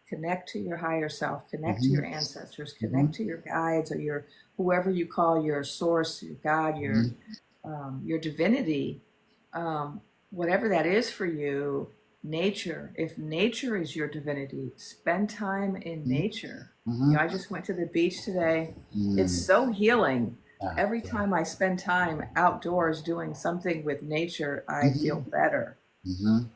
connect to your higher self, connect to your Mhm. ancestors, Mhm. connect to your guides or your whoever you call your source, your God, Mhm. your divinity, um, whatever that is for you. Nature, if nature is your divinity, spend time in Mhm. nature. Mhm. I just went to the beach today. It's Mm. so healing. Ah, Every yeah. time I spend time outdoors doing something with nature, I feel Mhm. better. Mhm.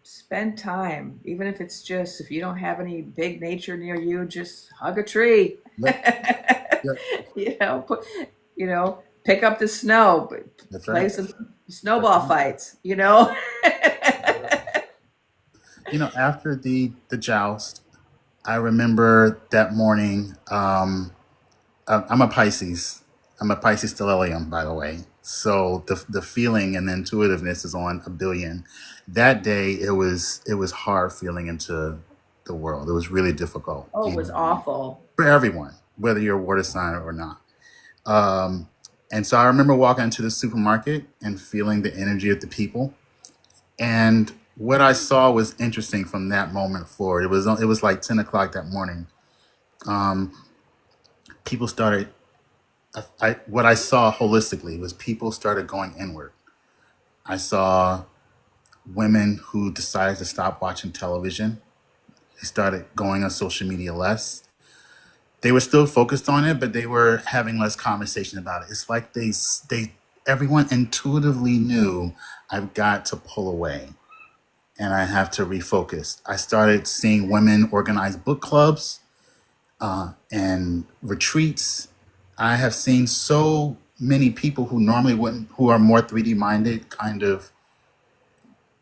Spend time, even if it's just, if you don't have any big nature near you, just hug a tree. Yep. Yep. Put, pick up the snow, That's play right. some That's snowball right. fights. After the joust, I remember that morning. I'm a Pisces. I'm a Pisces stellium, by the way. So the feeling and the intuitiveness is on a billion. That day, it was hard feeling into the world. It was really difficult, Oh, it was awful. for everyone, whether you're a water sign or not. Um, and so I remember walking into the supermarket and feeling the energy of the people. And what I saw was interesting from that moment forward. It was like 10 o'clock that morning. Um, People started. What I saw holistically was people started going inward. I saw women who decided to stop watching television. They started going on social media less. They were still focused on it, but they were having less conversation about it. It's like everyone intuitively knew I've got to pull away and I have to refocus. I started seeing women organize book clubs and retreats. I have seen so many people who normally wouldn't, who are more 3D minded, kind of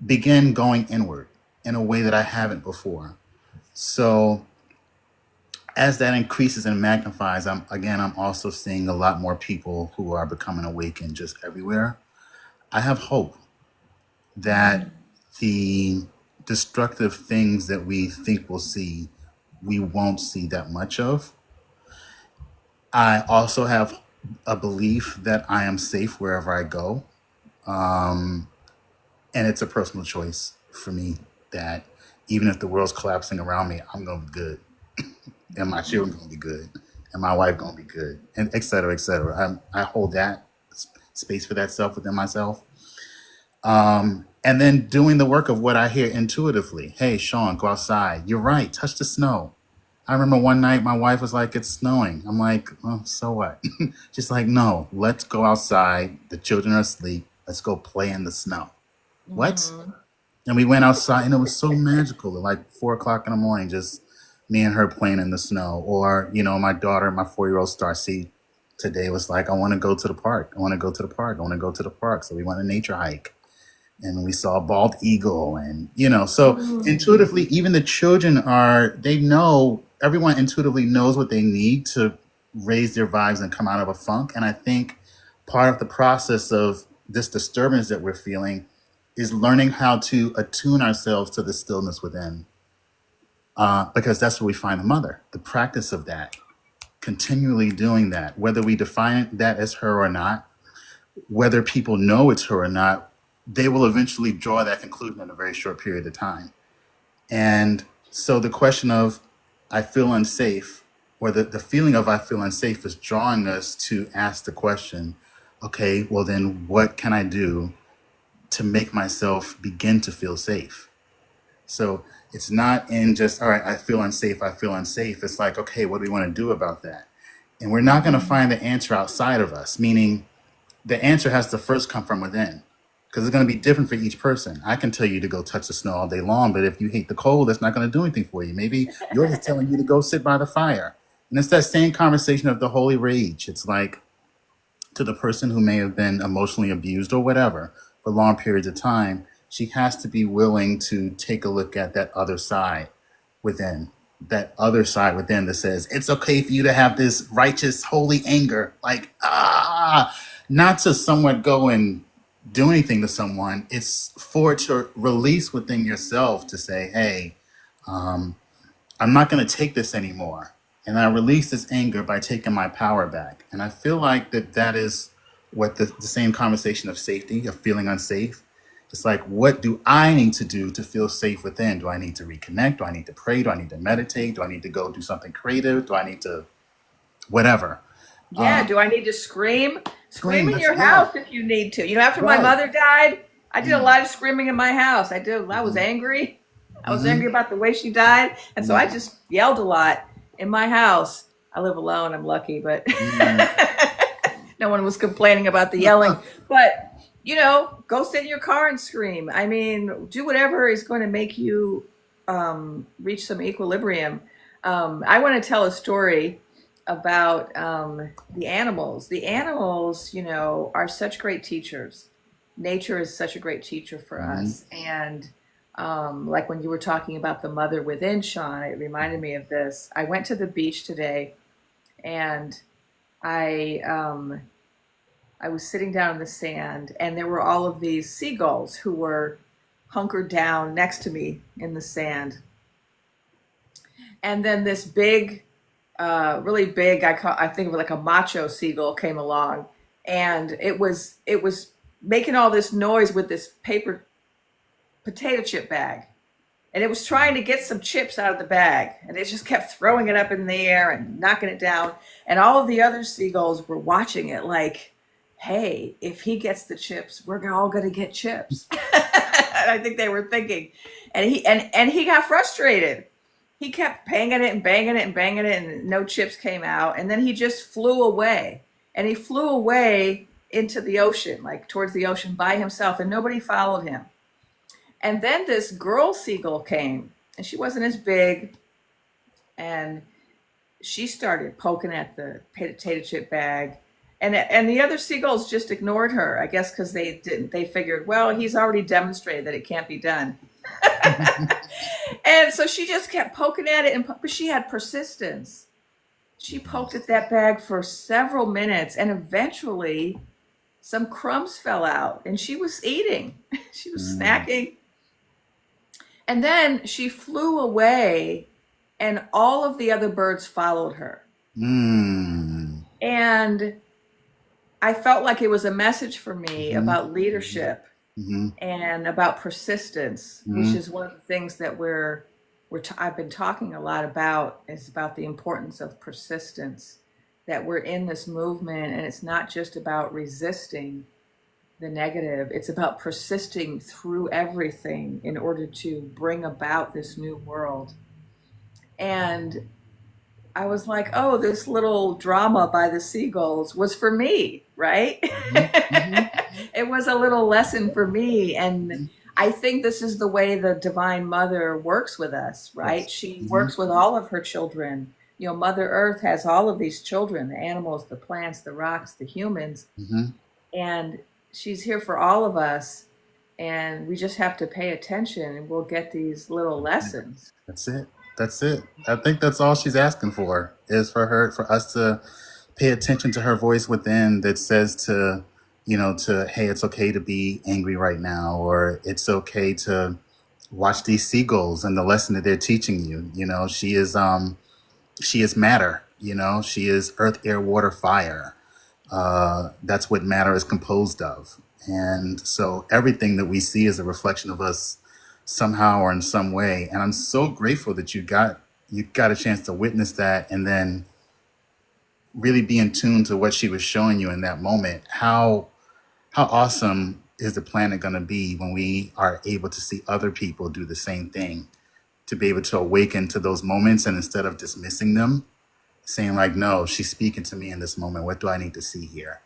begin going inward in a way that I haven't before. So as that increases and magnifies, I'm also seeing a lot more people who are becoming awakened just everywhere. I have hope that the destructive things that we think we'll see, we won't see that much of. I also have a belief that I am safe wherever I go. And it's a personal choice for me that even if the world's collapsing around me, I'm going to be good. And my children going to be good. And my wife going to be good. And et cetera, et cetera. I hold that space for that self within myself. And then doing the work of what I hear intuitively. Hey, Shaun, go outside. You're right. Touch the snow. I remember one night my wife was like, "It's snowing." I'm like, "Oh, so what?" She's like, "No, let's go outside. The children are asleep. Let's go play in the snow." What? Hmm. And we went outside, and it was so magical. At like 4 o'clock in the morning, just me and her playing in the snow. Or, my daughter, my 4-year-old Starcy, today was like, "I want to go to the park. I want to go to the park. I want to go to the park." So we went on a nature hike, and we saw a bald eagle. And, so Mm. intuitively, even the children they know, everyone intuitively knows what they need to raise their vibes and come out of a funk. And I think part of the process of this disturbance that we're feeling is learning how to attune ourselves to the stillness within, because that's where we find a mother. The practice of that, continually doing that, whether we define that as her or not, whether people know it's her or not, they will eventually draw that conclusion in a very short period of time. And so the question of I feel unsafe, or the feeling of I feel unsafe, is drawing us to ask the question, okay, well, then what can I do to make myself begin to feel safe? So it's not in just, all right, I feel unsafe, I feel unsafe. It's like, okay, what do we want to do about that? And we're not going to Hmm. find the answer outside of us, meaning the answer has to first come from within, because it's going to be different for each person. I can tell you to go touch the snow all day long, but if you hate the cold, that's not going to do anything for you. Maybe yours is telling you to go sit by the fire. And it's that same conversation of the holy rage. It's like, to the person who may have been emotionally abused or whatever for long periods of time, she has to be willing to take a look at that other side within. That other side within that says, it's okay for you to have this righteous, holy anger. Like, not to somewhat go and do anything to someone. It's for it to release within yourself to say, hey, I'm not going to take this anymore. And I release this anger by taking my power back. And I feel like that is what the same conversation of safety, of feeling unsafe. It's like, what do I need to do to feel safe within? Do I need to reconnect? Do I need to pray? Do I need to meditate? Do I need to go do something creative? Do I need to whatever? Yeah, do I need to scream? Scream Scream. in That's, your yeah. house if you need to. After my Right. mother died, I did a Mm, lot of screaming in my house. I was hmm. angry. I was Hmm. angry about the way she died. And so I Yeah. just yelled a lot in my house. I live alone. I'm lucky, but Mm. no one was complaining about the yelling. But, go sit in your car and scream. I mean, do whatever is going to make you reach some equilibrium. I want to tell a story about the animals. The animals, are such great teachers. Nature is such a great teacher for Hmm. us. And like when you were talking about the mother within, Shaun, it reminded me of this. I went to the beach today, and I I was sitting down in the sand, and there were all of these seagulls who were hunkered down next to me in the sand. And then this big, really big, I think of it like a macho seagull came along, and it was making all this noise with this paper potato chip bag, and it was trying to get some chips out of the bag, and it just kept throwing it up in the air and knocking it down. And all of the other seagulls were watching it like, hey, if he gets the chips, we're all going to get chips. I think they were thinking. And he got frustrated. He kept banging it and banging it and banging it, and no chips came out. And then he just flew away. And he flew away into the ocean, like towards the ocean by himself, and nobody followed him. And then this girl seagull came, and she wasn't as big, and she started poking at the potato chip bag. And the other seagulls just ignored her, I guess, because they didn't. They figured, well, he's already demonstrated that it can't be done. And so she just kept poking at it, but she had persistence. She poked at that bag for several minutes, and eventually some crumbs fell out, and she was eating. She was Mm. snacking. And then she flew away, and all of the other birds followed her. Mm. And I felt like it was a message for me Hmm. about leadership Hmm. and about persistence, which Hmm. is one of the things that I've been talking a lot about, is about the importance of persistence. That we're in this movement, and it's not just about resisting the negative, it's about persisting through everything in order to bring about this new world. And I was like, oh, this little drama by the seagulls was for me, right? Hmm. Hmm. It was a little lesson for me. And I think this is the way the Divine Mother works with us, right? Yes. She Hmm. works with all of her children. You know, Mother Earth has all of these children, the animals, the plants, the rocks, the humans, Hmm. and she's here for all of us. And we just have to pay attention and we'll get these little lessons. That's it. That's it. I think that's all she's asking for is for us to pay attention to her voice within that says to, to, hey, it's okay to be angry right now, or it's okay to watch these seagulls and the lesson that they're teaching you. She is matter. She is earth, air, water, fire. That's what matter is composed of. And so everything that we see is a reflection of us somehow or in some way. And I'm so grateful that you got a chance to witness that and then really be in tune to what she was showing you in that moment. How awesome is the planet going to be when we are able to see other people do the same thing, to be able to awaken to those moments and instead of dismissing them, saying like, no, she's speaking to me in this moment. What do I need to see here?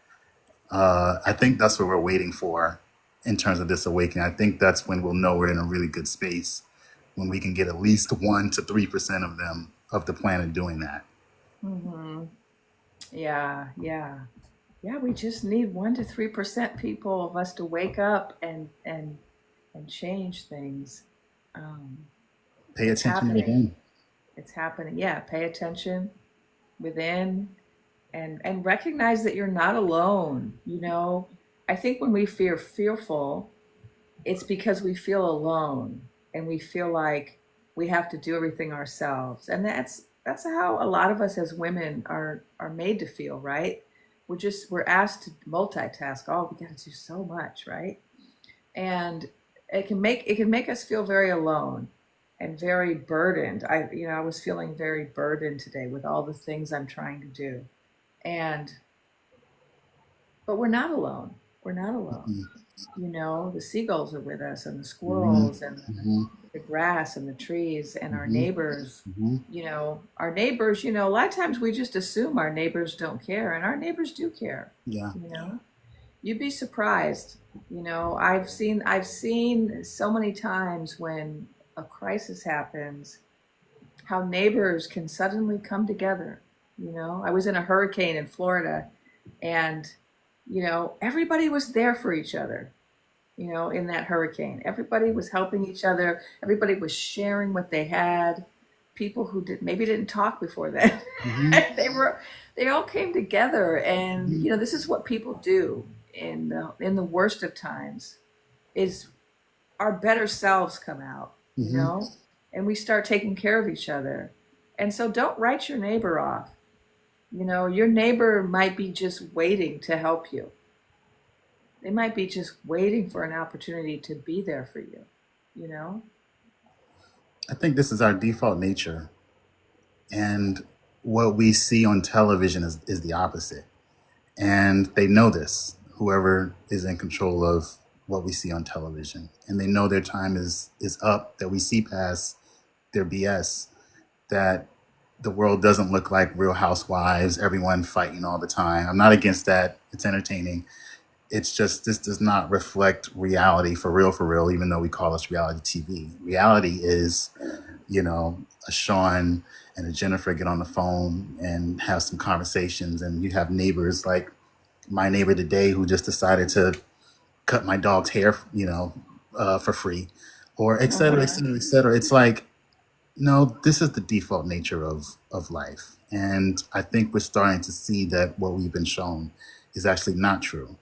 I think that's what we're waiting for in terms of this awakening. I think that's when we'll know we're in a really good space, when we can get at least 1 to 3% of them of the planet doing that. Hmm. Yeah, yeah. Yeah, we just need 1 to 3% people of us to wake up and change things. Um, Pay it's attention happening. within. It's happening. Yeah, pay attention within and recognize that you're not alone. You know, I think when we feel fearful, it's because we feel alone and we feel like we have to do everything ourselves. And that's how a lot of us as women are made to feel, right? We're asked to multitask. Oh, we got to do so much, right? And it can make us feel very alone and very burdened. I was feeling very burdened today with all the things I'm trying to do. And but we're not alone. We're not alone. You know, the seagulls are with us and the Mm-hmm. squirrels and Hmm. the grass and the trees and our Hmm. neighbors. Hmm. A lot of times we just assume our neighbors don't care, and our neighbors do care. Yeah. You know, you'd be surprised. I've seen so many times when a crisis happens, how neighbors can suddenly come together. I was in a hurricane in Florida, and everybody was there for each other. In that hurricane, everybody was helping each other. Everybody was sharing what they had. People who maybe didn't talk before then, Hmm. they all came together, and Hmm. this is what people do in the worst of times. Is our better selves come out, Hmm. and we start taking care of each other. And so don't write your neighbor off. Your neighbor might be just waiting to help you. They might be just waiting for an opportunity to be there for you, you know? I think this is our default nature. And what we see on television is the opposite. And they know this, whoever is in control of what we see on television. And they know their time is up, that we see past their BS, that the world doesn't look like Real Housewives, everyone fighting all the time. I'm not against that. It's entertaining. It's just this does not reflect reality for real, even though we call this reality TV. Reality is, a Sean and a Jennifer get on the phone and have some conversations, and you have neighbors like my neighbor today who just decided to cut my dog's hair, for free, or et cetera, et Uh-huh. cetera, et cetera. It's like, no, this is the default nature of life. And I think we're starting to see that what we've been shown is actually not true.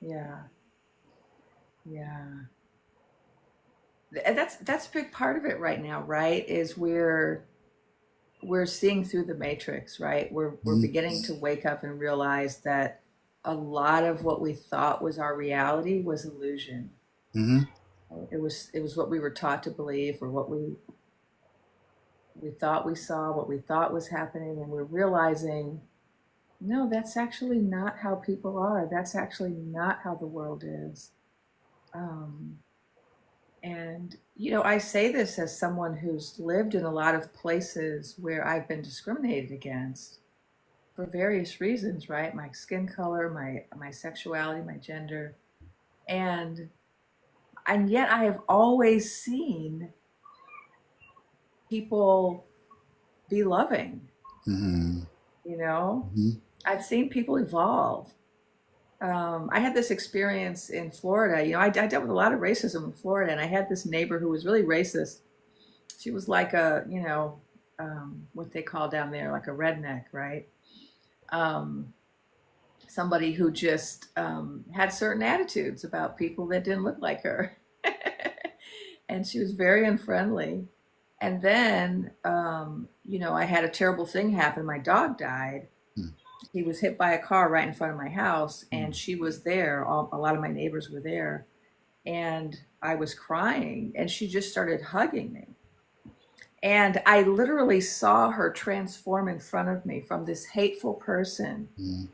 Yeah. Yeah. And that's a big part of it right now, right? Is we're seeing through the matrix, right? We're Mm-hmm. beginning to wake up and realize that a lot of what we thought was our reality was illusion. Mm-hmm. It was what we were taught to believe, or what we thought we saw, what we thought was happening, and we're realizing, no, that's actually not how people are. That's actually not how the world is. Um, And, I say this as someone who's lived in a lot of places where I've been discriminated against for various reasons, right? My skin color, my sexuality, my gender. And and yet I have always seen people be loving, Hmm. you know? Hmm. I've seen people evolve. I had this experience in Florida. I dealt with a lot of racism in Florida, and I had this neighbor who was really racist. She was like what they call down there, like a redneck, right? Um, Somebody who just had certain attitudes about people that didn't look like her. And she was very unfriendly. And then, I had a terrible thing happen. My dog died. He was hit by a car right in front of my house, and she was there. A lot of my neighbors were there, and I was crying, and she just started hugging me. And I literally saw her transform in front of me from this hateful person Hmm.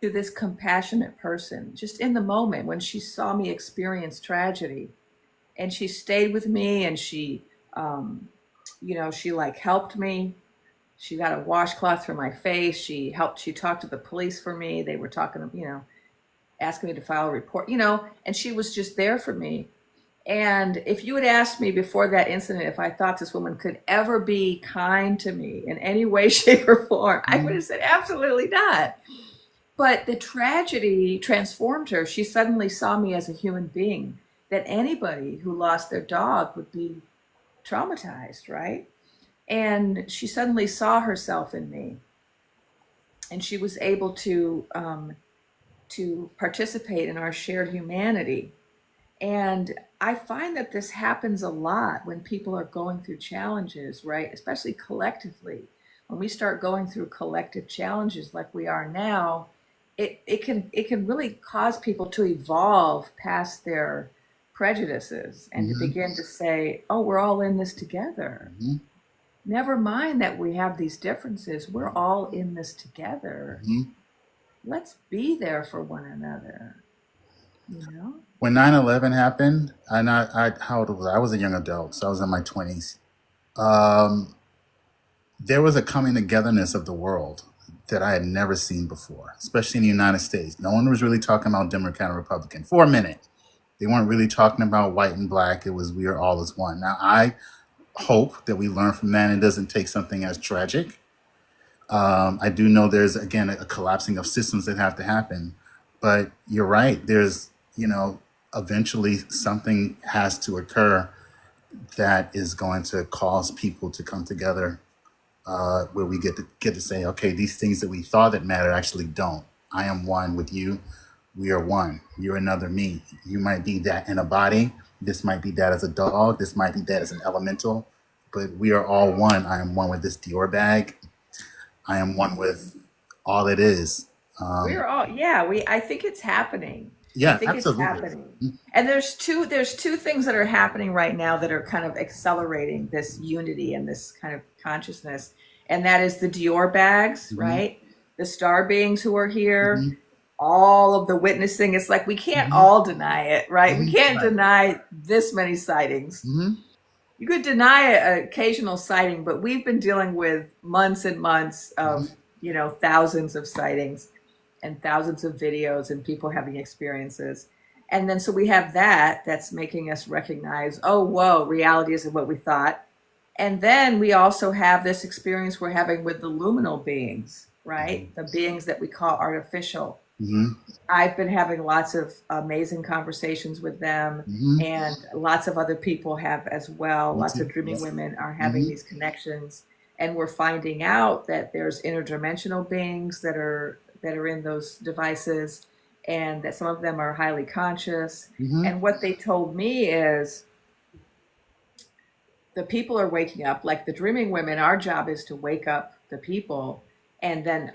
to this compassionate person, just in the moment when she saw me experience tragedy. And she stayed with me, and um, she like helped me. She got a washcloth for my face. She talked to the police for me. They were talking, asking me to file a report, and she was just there for me. And if you had asked me before that incident if I thought this woman could ever be kind to me in any way, shape, or form, I would Hmm. have said absolutely not. But the tragedy transformed her. She suddenly saw me as a human being, that anybody who lost their dog would be traumatized, right? And she suddenly saw herself in me, and she was able to participate in our shared humanity. And I find that this happens a lot when people are going through challenges, right? Especially collectively. When we start going through collective challenges like we are now, it can really cause people to evolve past their prejudices and to Hmm. begin to say, oh, we're all in this together. Hmm. Never mind that we have these differences. We're all in this together. Hmm. Let's be there for one another, you know? When 9/11 happened, and how old was I? I was a young adult, so I was in my 20s. Um, there was a coming togetherness of the world that I had never seen before, especially in the United States. No one was really talking about Democrat and Republican for a minute. They weren't really talking about white and black. It was we are all as one. Now, I hope that we learn from that and it doesn't take something as tragic. I do know there's, again, a collapsing of systems that have to happen. But you're right. Eventually something has to occur that is going to cause people to come together, where we get to say, okay, these things that we thought that mattered actually don't. I am one with you. We are one. You're another me. You might be that in a body. This might be that as a dog. This might be that as an elemental. But we are all one. I am one with this Dior bag. I am one with all it is. We're Um, all, yeah, I think it's happening. I yeah, think it's absolutely. happening. And there's two things that are happening right now that are kind of accelerating this unity and this kind of consciousness. And that is the Dior bags, Hmm. right? The star beings who are here, Hmm. all of the witnessing. It's like we can't Hmm. all deny it, right? We Hmm. can't Right. deny this many sightings. Hmm. You could deny an occasional sighting, but we've been dealing with months and months of, Hmm. thousands of sightings and thousands of videos and people having experiences. And then so we have that's making us recognize, oh, whoa, reality isn't what we thought. And then we also have this experience we're having with the luminal beings, right? The beings that we call artificial. Hmm. I've been having lots of amazing conversations with them, Hmm. and lots of other people have as well. Me Lots too. of dreaming Yep. women are having Hmm. these connections, and we're finding out that there's interdimensional beings that are in those devices, and that some of them are highly conscious. Hmm. And what they told me is the people are waking up, like the dreaming women. Our job is to wake up the people, and then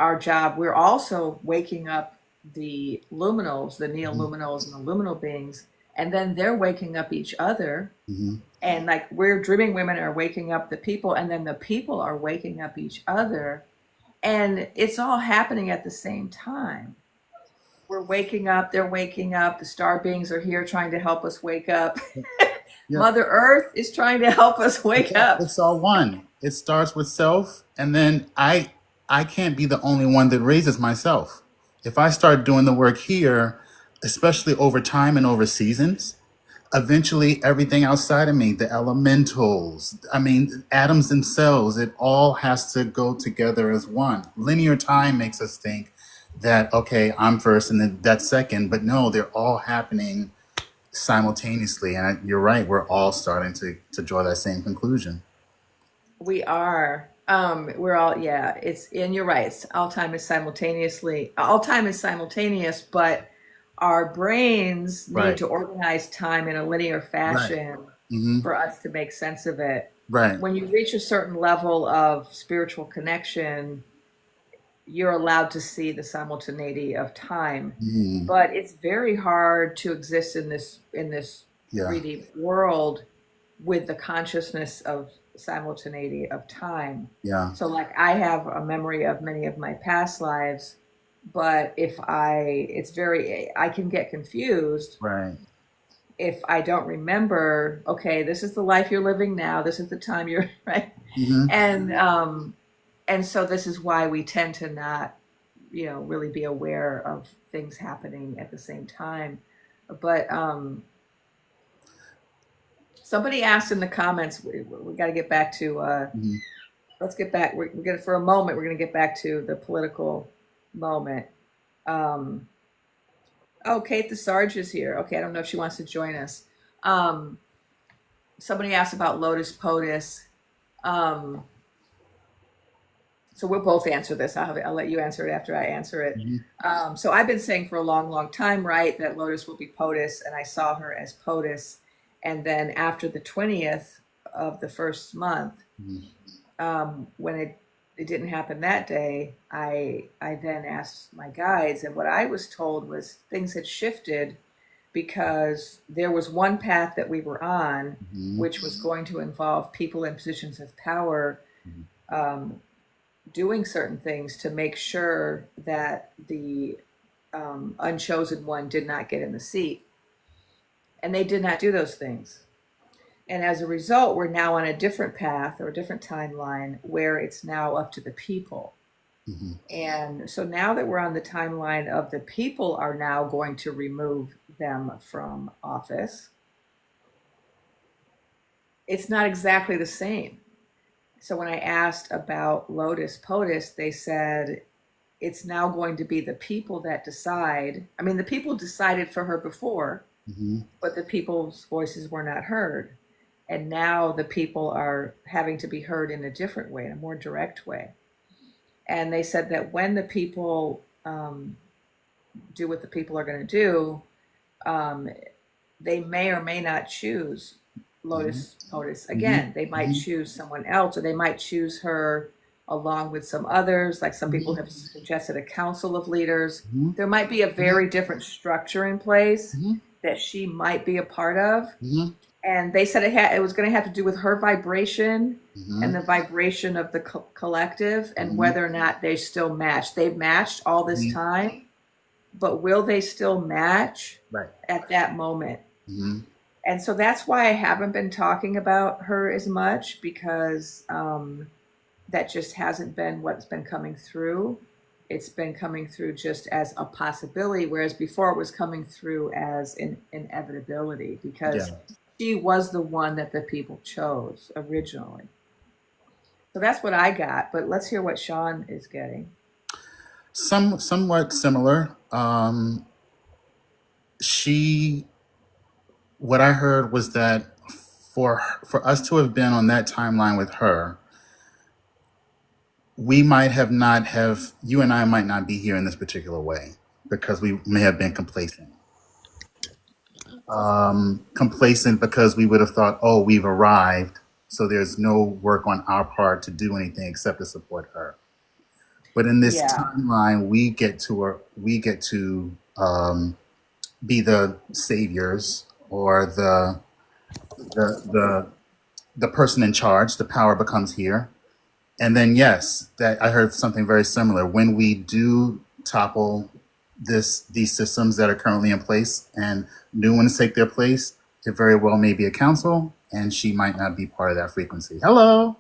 we're also waking up the luminals, the Hmm. neo-luminals and the luminal beings, and then they're waking up each other. Hmm. And like we're dreaming women are waking up the people, and then the people are waking up each other, and it's all happening at the same time. We're waking up, they're waking up, the star beings are here trying to help us wake up. Yeah. Mother Earth is trying to help us wake Yeah, up. it's all one. It starts with self, and then I can't be the only one that raises myself. If I start doing the work here, especially over time and over seasons, eventually everything outside of me, the elementals, I mean, atoms themselves, it all has to go together as one. Linear time makes us think that, okay, I'm first and then that's second, but no, they're all happening simultaneously. And you're right, we're all starting to draw that same conclusion. We are. We're all, yeah, it's, and you're right. It's, all time is simultaneous, but our brains need Right, to organize time in a linear right, fashion hmm, for us to make sense of it. right, When you reach a certain level of spiritual connection, you're allowed to see the simultaneity of time. mm, But it's very hard to exist in this yeah, 3D world with the consciousness of simultaneity of time. yeah, So like I have a memory of many of my past lives, but if I it's very I can get confused right, if I don't remember, okay, this is the life you're living now, this is the time you're right. hmm, And and so this is why we tend to not, really be aware of things happening at the same time. But somebody asked in the comments, we got to get back to hmm, let's get back. We're gonna for a moment. We're gonna get back to the political moment. Um, oh, Kate the Sarge is here. Okay, I don't know if she wants to join us. Um, somebody asked about Lotus POTUS. Um, so we'll both answer this. I'll let you answer it after I answer it. hmm, So I've been saying for a long, long time, right, that Lotus will be POTUS, and I saw her as POTUS. And then after the 20th of the first month, hmm, when it didn't happen that day, I then asked my guides, and what I was told was things had shifted because there was one path that we were on, hmm, which was going to involve people in positions of power um, doing certain things to make sure that the unchosen one did not get in the seat, and they did not do those things. And as a result, we're now on a different path or a different timeline where it's now up to the people. hmm, And so now that we're on the timeline of the people are now going to remove them from office, it's not exactly the same. So when I asked about Lotus POTUS, they said it's now going to be the people that decide. I mean, the people decided for her before, hmm, but the people's voices were not heard. And now the people are having to be heard in a different way, in a more direct way. And they said that when the people do what the people are going to do, um, they may or may not choose hmm, Lotus POTUS hmm, again. They might hmm, choose someone else, or they might choose her along with some others. Like some people have suggested a council of leaders. hmm, There might be a very different structure in place that she might be a part of. hmm, And they said it was going to have to do with her vibration hmm, and the vibration of the collective and hmm, whether or not they still match. They've matched all this hmm, time, but will they still match right, at that moment? hmm, And so that's why I haven't been talking about her as much, because that just hasn't been what's been coming through. It's been coming through just as a possibility, whereas before it was coming through as an inevitability, yeah. because she was the one that the people chose originally. So that's what I got, but let's hear what Shaun is getting. Somewhat similar. She, what I heard was that for us to have been on that timeline with her, we might have not have you and I might not be here in this particular way because we may have been complacent. Complacent because we would have thought, oh, we've arrived, so there's no work on our part to do anything except to support her. But in this Yeah. timeline, we get to be the saviors or the the person in charge. The power becomes here, and then yes, that I heard something very similar. When we do topple these systems that are currently in place and new ones take their place, it very well may be a council, and she might not be part of that frequency. Hello.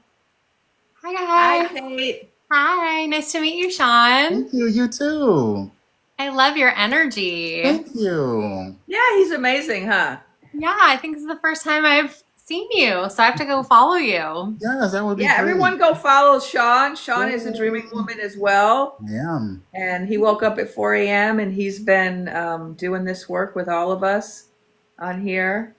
Hi, Hi guys. Kate. Hi, nice to meet you, Shaun. Thank you. You too. I love your energy. Thank you. Yeah, he's amazing, huh? Yeah, I think this is the first time I've seen you, so I have to go follow you. Yes, that would be Yeah, great. everyone go follow Sean. Sean is a dreaming Yay. woman as well. I am. And he woke up at 4 a.m. and he's been doing this work with all of us on here.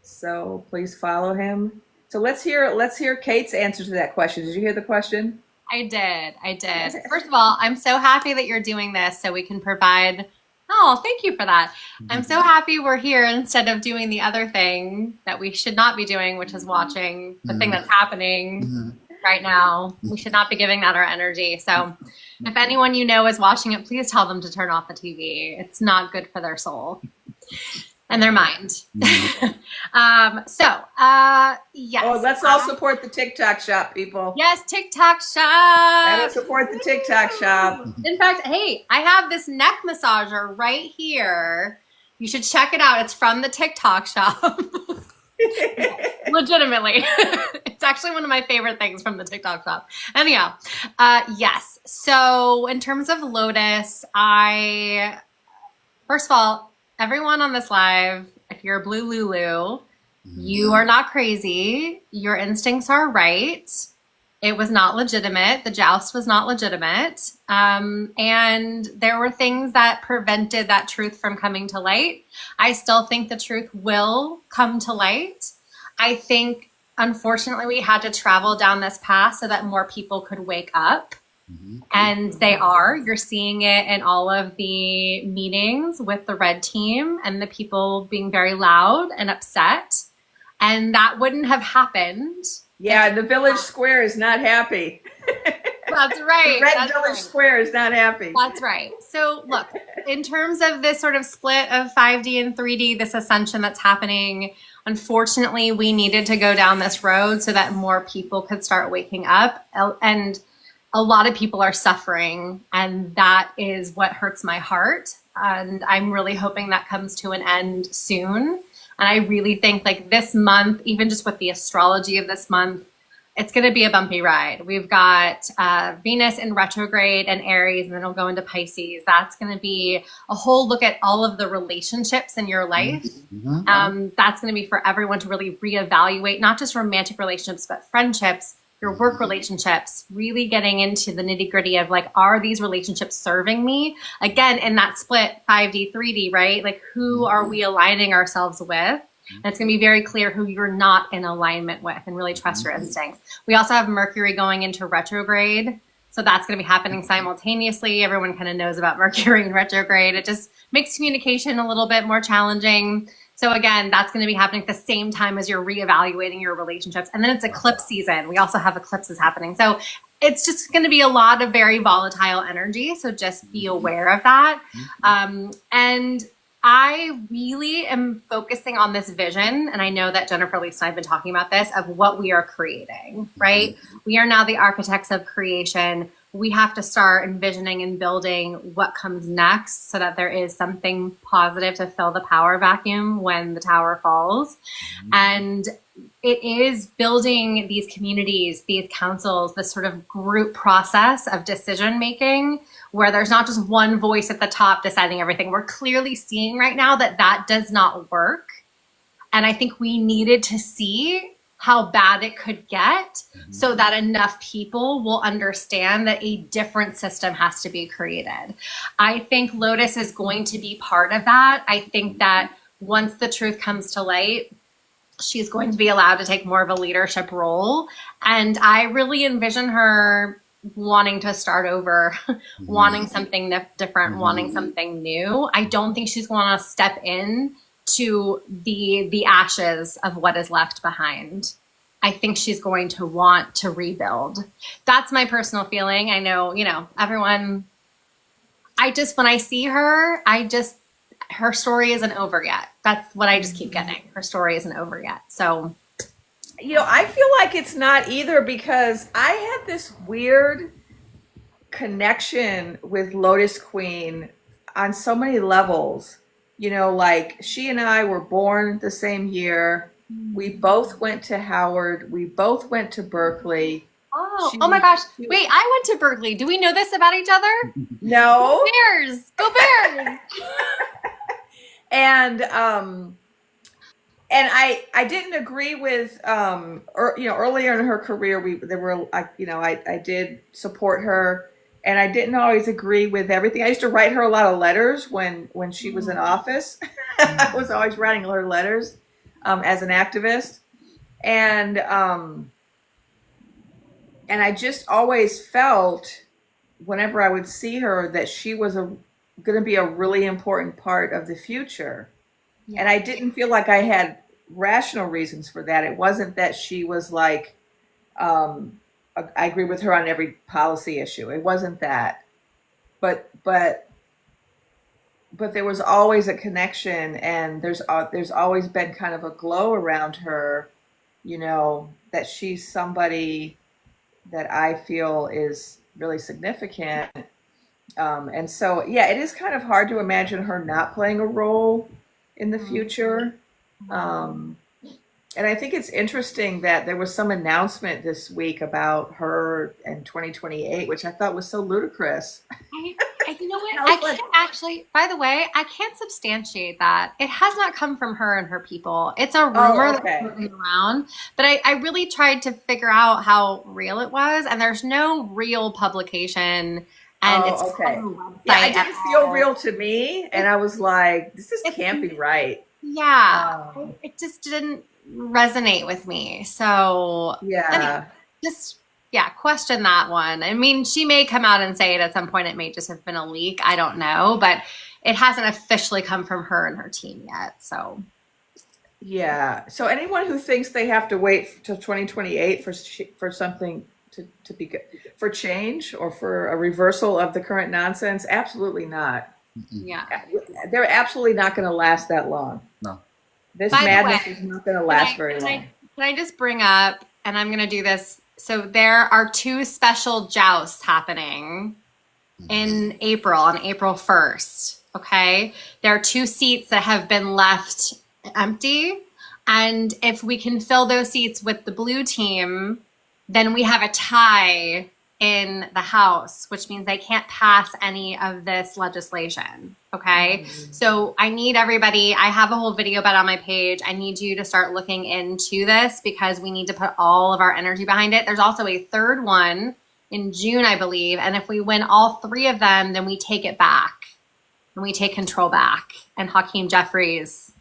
So please follow him. So let's hear Kate's answer to that question. Did you hear the question? I did. I did. First of all, I'm so happy that you're doing this so we can provide. Oh, thank you for that. I'm so happy we're here instead of doing the other thing that we should not be doing, which is watching the thing that's happening Mhm. right now. We should not be giving that our energy. So if anyone you know is watching it, please tell them to turn off the TV. It's not good for their soul and their mind. Mhm. Yes. Oh, let's all support the TikTok shop, people. Yes, TikTok Gotta shop. support the TikTok shop. In fact, hey, I have this neck massager right here. You should check it out. It's from the TikTok shop. Legitimately. It's actually one of my favorite things from the TikTok shop. Anyhow, yes. So in terms of Lotus, first of all, everyone on this live, if you're a blue Lulu, you are not crazy. Your instincts are right. It was not legitimate. The joust was not legitimate. And there were things that prevented that truth from coming to light. I still think the truth will come to light. I think, unfortunately, we had to travel down this path so that more people could wake up. And they are. You're seeing it in all of the meetings with the red team and the people being very loud and upset. And that wouldn't have happened. Yeah, the village square is not happy. That's right. The red That's village right. square is not happy. That's right. So look, in terms of this sort of split of 5D and 3D, this ascension that's happening, unfortunately, we needed to go down this road so that more people could start waking up. And a lot of people are suffering, and that is what hurts my heart. And I'm really hoping that comes to an end soon. And I really think like this month, even just with the astrology of this month, it's going to be a bumpy ride. We've got Venus in retrograde and Aries, and then it'll go into Pisces. That's going to be a whole look at all of the relationships in your life. That's going to be for everyone to really reevaluate, not just romantic relationships, but friendships, your work relationships, really getting into the nitty gritty of like, are these relationships serving me? Again, in that split 5D, 3D, right? Like who are we aligning ourselves with? And it's going to be very clear who you're not in alignment with and really trust your instincts. We also have Mercury going into retrograde. So that's going to be happening simultaneously. Everyone kind of knows about Mercury in retrograde. It just makes communication a little bit more challenging. So again, that's going to be happening at the same time as you're reevaluating your relationships. And then it's eclipse season. We also have eclipses happening. So it's just going to be a lot of very volatile energy. So just be aware of that. And I really am focusing on this vision. And I know that Jennifer, Lisa, and I have been talking about this of what we are creating, right? We are now the architects of creation. We have to start envisioning and building what comes next so that there is something positive to fill the power vacuum when the tower falls. And it is building these communities, these councils, this sort of group process of decision making where there's not just one voice at the top deciding everything. We're clearly seeing right now that that does not work. And I think we needed to see how bad it could get so that enough people will understand that a different system has to be created. I think Lotus is going to be part of that. I think that once the truth comes to light, she's going to be allowed to take more of a leadership role. And I really envision her wanting to start over, wanting something different, wanting something new. I don't think she's going to step in to the ashes of what is left behind. I think she's going to want to rebuild. That's my personal feeling. I know, everyone, when I see her, her story isn't over yet. That's what I just keep getting. Her story isn't over yet. So, I feel like it's not either because I had this weird connection with Lotus Queen on so many levels. You know, like she and I were born the same year. We both went to Howard. We both went to Berkeley. Oh, oh my She, gosh. she Wait, I went to Berkeley. Do we know this about each other? Go no. Bears! Go Bears! And I didn't agree with you know, earlier in her career I did support her, and I didn't always agree with everything. I used to write her a lot of letters when she was in office. I was always writing her letters as an activist, and I just always felt whenever I would see her that she was going to be a really important part of the future. Yeah. And I didn't feel like I had rational reasons for that. It wasn't that she was like, I agree with her on every policy issue. It wasn't that. But there was always a connection, and there's always been kind of a glow around her, you know, that she's somebody that I feel is really significant. And so, yeah, it is kind of hard to imagine her not playing a role in the future. Um, and I think it's interesting that there was some announcement this week about her in 2028, which I thought was so ludicrous. You know what? I I was like, can't actually, by the way, I can't substantiate that. It has not come from her and her people. It's a rumor oh, that's okay. floating around, but I really tried to figure out how real it was, and there's no real publication, and it's Oh, not okay. on the Yeah, it website at didn't feel all. real to me. And I was like, this just It's, can't be right. yeah, Um, it just didn't resonate with me. So, anyway, yeah. just yeah, question that one. I mean, she may come out and say it at some point. It may just have been a leak. I don't know, but it hasn't officially come from her and her team yet. So, Yeah. So anyone who thinks they have to wait till 2028 for something to be good, for change or for a reversal of the current nonsense, absolutely not. yeah. They're absolutely not going to last that long. No. This By the way, madness is not going to can last I very can long. I can I just bring up, and I'm going to do this. So there are two special jousts happening in April, on April 1st. Okay. There are two seats that have been left empty. And if we can fill those seats with the blue team, then we have a tie in the House, which means they can't pass any of this legislation. Okay. So I need everybody, I have a whole video about it on my page. I need you to start looking into this because we need to put all of our energy behind it. There's also a third one in June, I believe. And if we win all three of them, then we take it back and we take control back. And Hakeem Jeffries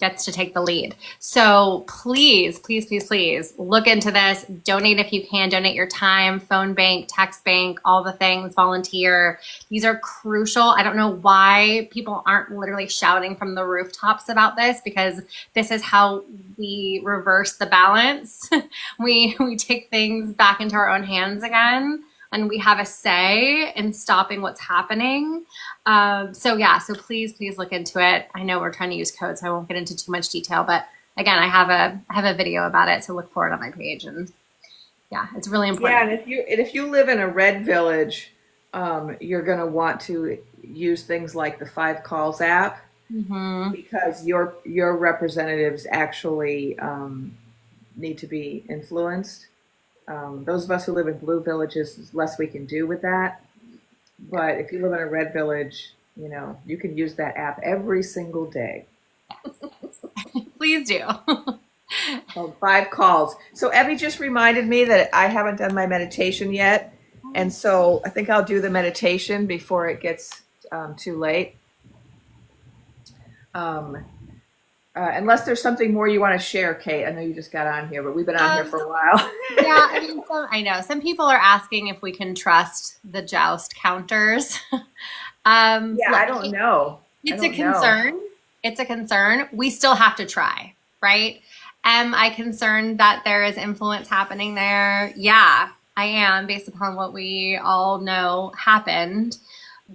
gets to take the lead. So please, please, please, please look into this. Donate if you can. Donate your time, phone bank, text bank, all the things, volunteer. These are crucial. I don't know why people aren't literally shouting from the rooftops about this, because this is how we reverse the balance. we take things back into our own hands again, and we have a say in stopping what's happening. So please, please look into it. I know we're trying to use code, so I won't get into too much detail, but again, I have a video about it, so look for it on my page. And yeah, it's really Yeah, important. and if you live in a red village, you're going to want to use things like the Five Calls app, Mm-hmm. because your representatives actually need to be influenced. Those of us who live in blue villages, there's less we can do with that. But if you live in a red village, you know, you can use that app every single day. Please do. Called Five Calls. So Evie just reminded me that I haven't done my meditation yet. And so I think I'll do the meditation before it gets too late. Unless there's something more you want to share, Kate. I know you just got on here, but we've been on here for a while. Yeah, I mean, I know some people are asking if we can trust the joust counters. Yeah, Look, I don't know. I it's a don't know. concern. It's a concern. We still have to try, right? Am I concerned that there is influence happening there? Yeah, I am, based upon what we all know happened.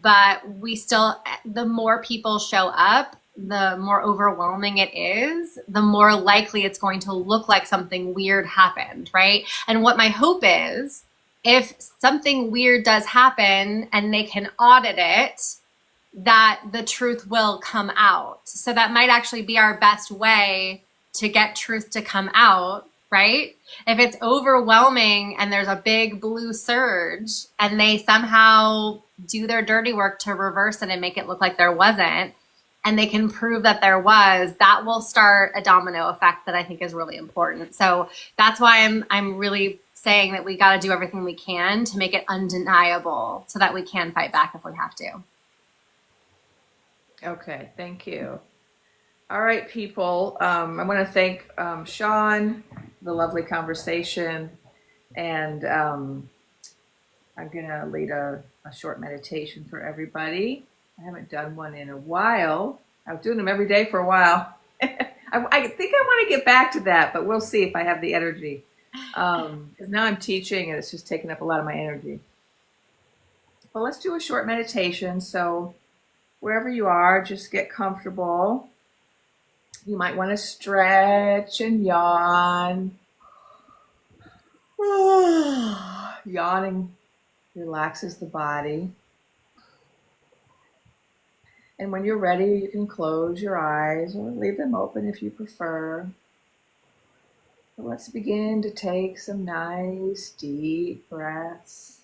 But we still, the more people show up, the more overwhelming it is, the more likely it's going to look like something weird happened, right? And what my hope is, if something weird does happen and they can audit it, that the truth will come out. So that might actually be our best way to get truth to come out, right? If it's overwhelming and there's a big blue surge and they somehow do their dirty work to reverse it and make it look like there wasn't, and they can prove that there was, that will start a domino effect that I think is really important. So that's why I'm really saying that we got to do everything we can to make it undeniable so that we can fight back if we have to. Okay, thank you. All right, people. I want to thank Shaun for the lovely conversation. And I'm going to lead a short meditation for everybody. I haven't done one in a while. I was doing them every day for a while. I think I want to get back to that, but we'll see if I have the energy. Because now I'm teaching and it's just taking up a lot of my energy. Well, let's do a short meditation. So wherever you are, just get comfortable. You might want to stretch and yawn. Yawning relaxes the body. And when you're ready, you can close your eyes or leave them open if you prefer. But let's begin to take some nice deep breaths,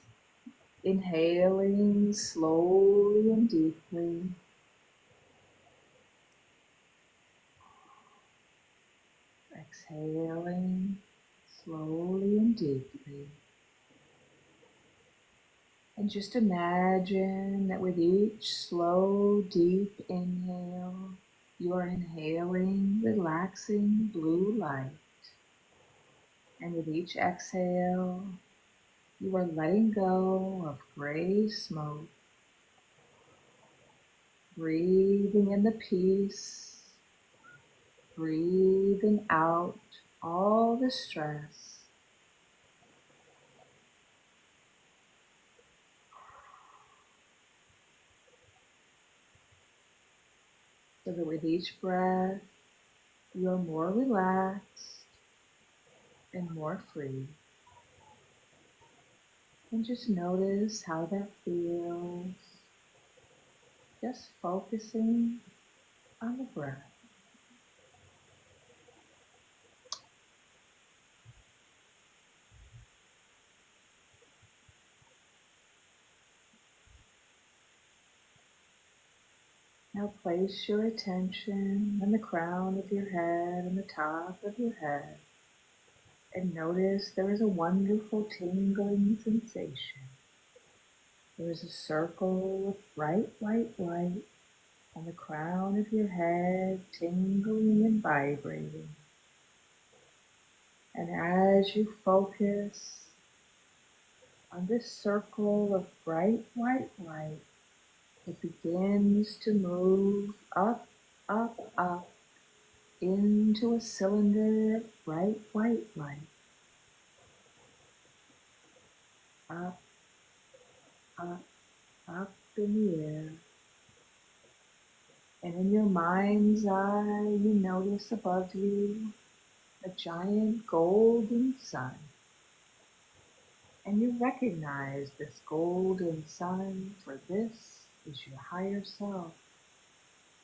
inhaling slowly and deeply. Exhaling slowly and deeply. And just imagine that with each slow, deep inhale, you are inhaling relaxing blue light. And with each exhale, you are letting go of gray smoke, breathing in the peace, breathing out all the stress. So that with each breath, you are more relaxed and more free. And just notice how that feels. Just focusing on the breath. Now place your attention on the crown of your head and the top of your head. And notice there is a wonderful tingling sensation. There is a circle of bright white light on the crown of your head, tingling and vibrating. And as you focus on this circle of bright white light, it begins to move up, up, up into a cylinder of bright white light. Up, up, up in the air. And in your mind's eye, you notice above you a giant golden sun. And you recognize this golden sun, for this is your higher self,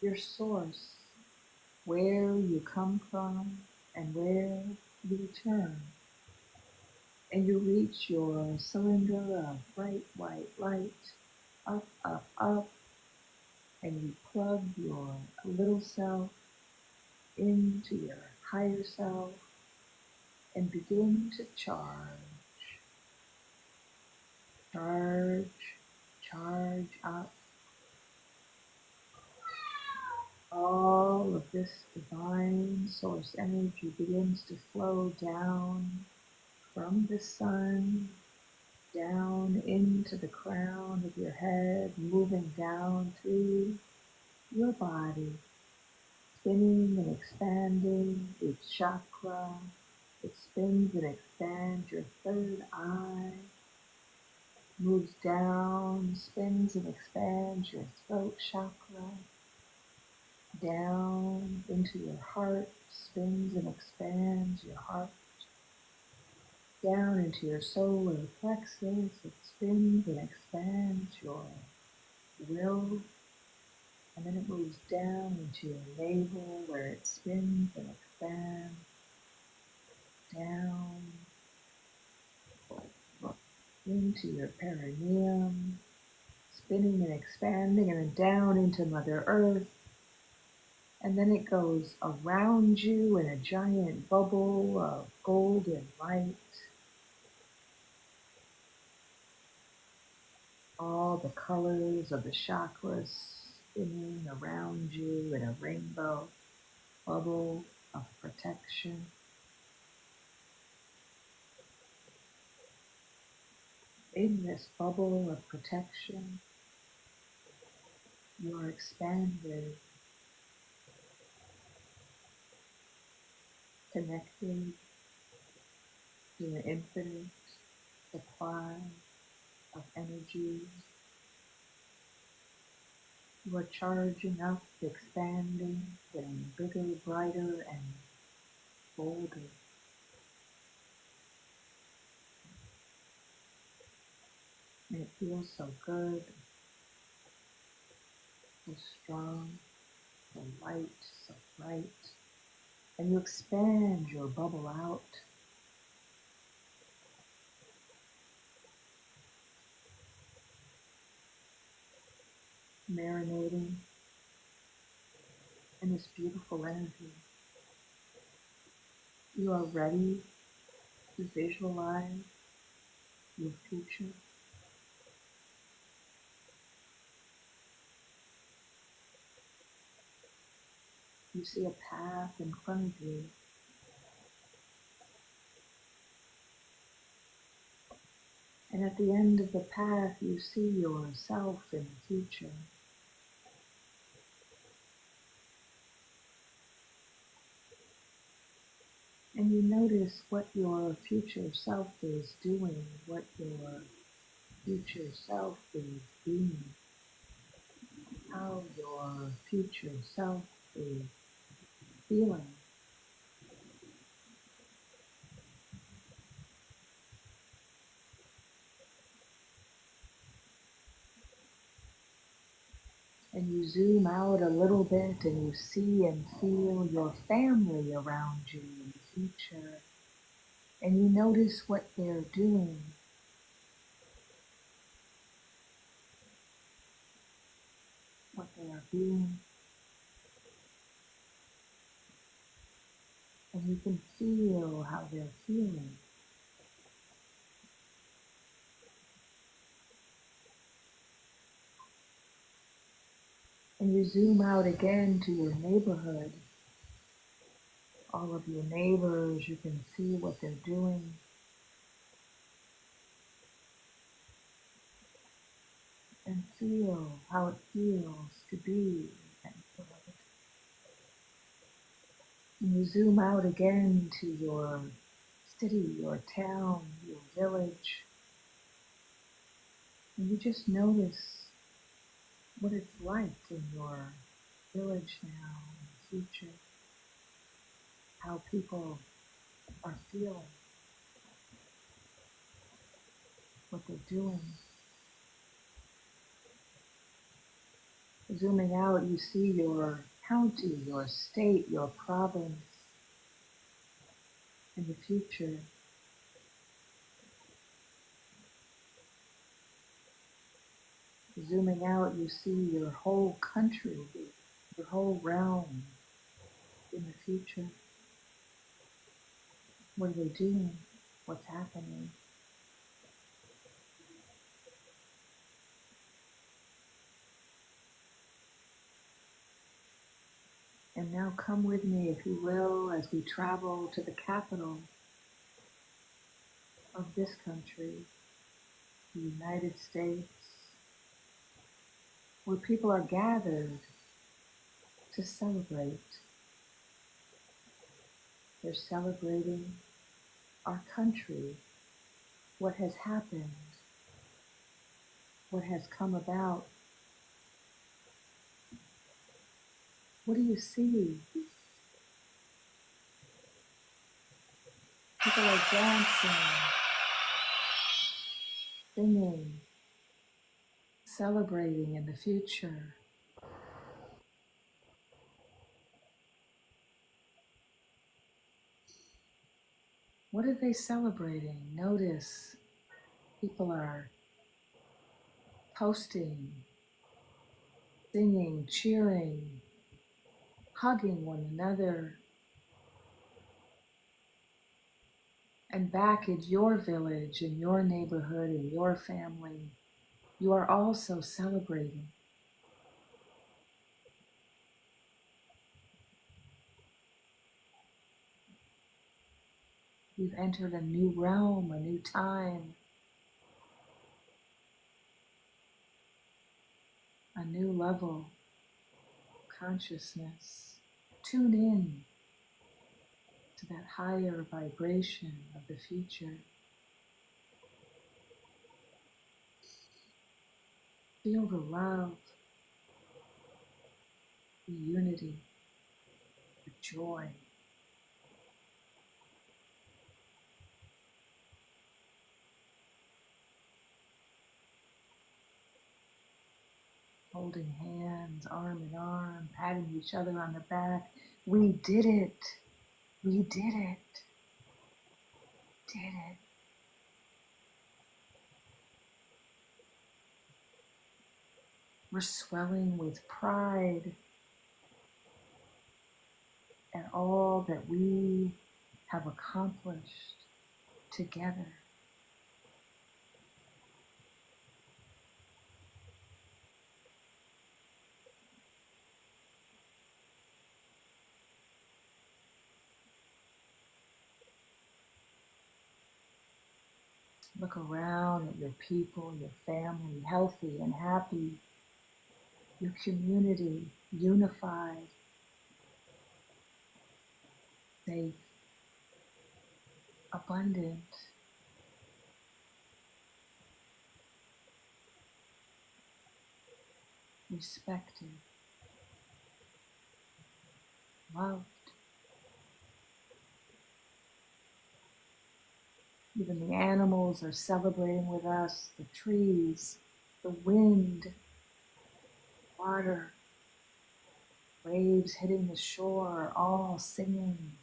your source, where you come from and where you return. And you reach your cylinder of bright white light, up, up, up, and you plug your little self into your higher self and begin to charge, charge, charge up. All of this divine source energy begins to flow down from the sun, down into the crown of your head, moving down through your body, spinning and expanding each chakra. It spins and expands your third eye, moves down, spins and expands your throat chakra, down into your heart, spins and expands your heart, down into your solar plexus, it spins and expands your will, And then it moves down into your navel where it spins and expands, down into your perineum, spinning and expanding, and then down into Mother Earth. And then it goes around you in a giant bubble of golden light. All the colors of the chakras spinning around you in a rainbow bubble of protection. In this bubble of protection, you are expanded, connected to an infinite supply of energy. You are charging up, expanding, getting bigger, brighter, and bolder. And it feels so good, so strong, so light, so bright. And you expand your bubble out, marinating in this beautiful energy. You are ready to visualize your future. You see a path in front of you, and at the end of the path, you see yourself in the future. And you notice what your future self is doing, what your future self is being, how your future self is feeling. And you zoom out a little bit and you see and feel your family around you in the future. And you notice what they're doing, what they are being. And you can feel how they're feeling. And you zoom out again to your neighborhood. All of your neighbors, you can see what they're doing. And feel how it feels to be in that neighborhood. And you zoom out again to your city, your town, your village. And you just notice what it's like in your village now, in the future, how people are feeling, what they're doing. Zooming out, you see your county, your state, your province in the future. Zooming out, you see your whole country, your whole realm in the future. What are they doing? What's happening? And now come with me, if you will, as we travel to the capital of this country, the United States, where people are gathered to celebrate. They're celebrating our country, what has happened, what has come about. What do you see? People are dancing, singing, celebrating in the future. What are they celebrating? Notice people are posting, singing, cheering, hugging one another. And back in your village, in your neighborhood, in your family, you are also celebrating. You've entered a new realm, a new time, a new level of consciousness. Tune in to that higher vibration of the future. Feel the love, the unity, the joy. Holding hands, arm in arm, patting each other on the back. We did it. We did it. Did it. We're swelling with pride at all that we have accomplished together. Look around at your people, your family, healthy and happy, your community unified, safe, abundant. Respected, loved. Even the animals are celebrating with us, the trees, the wind, water, waves hitting the shore, all singing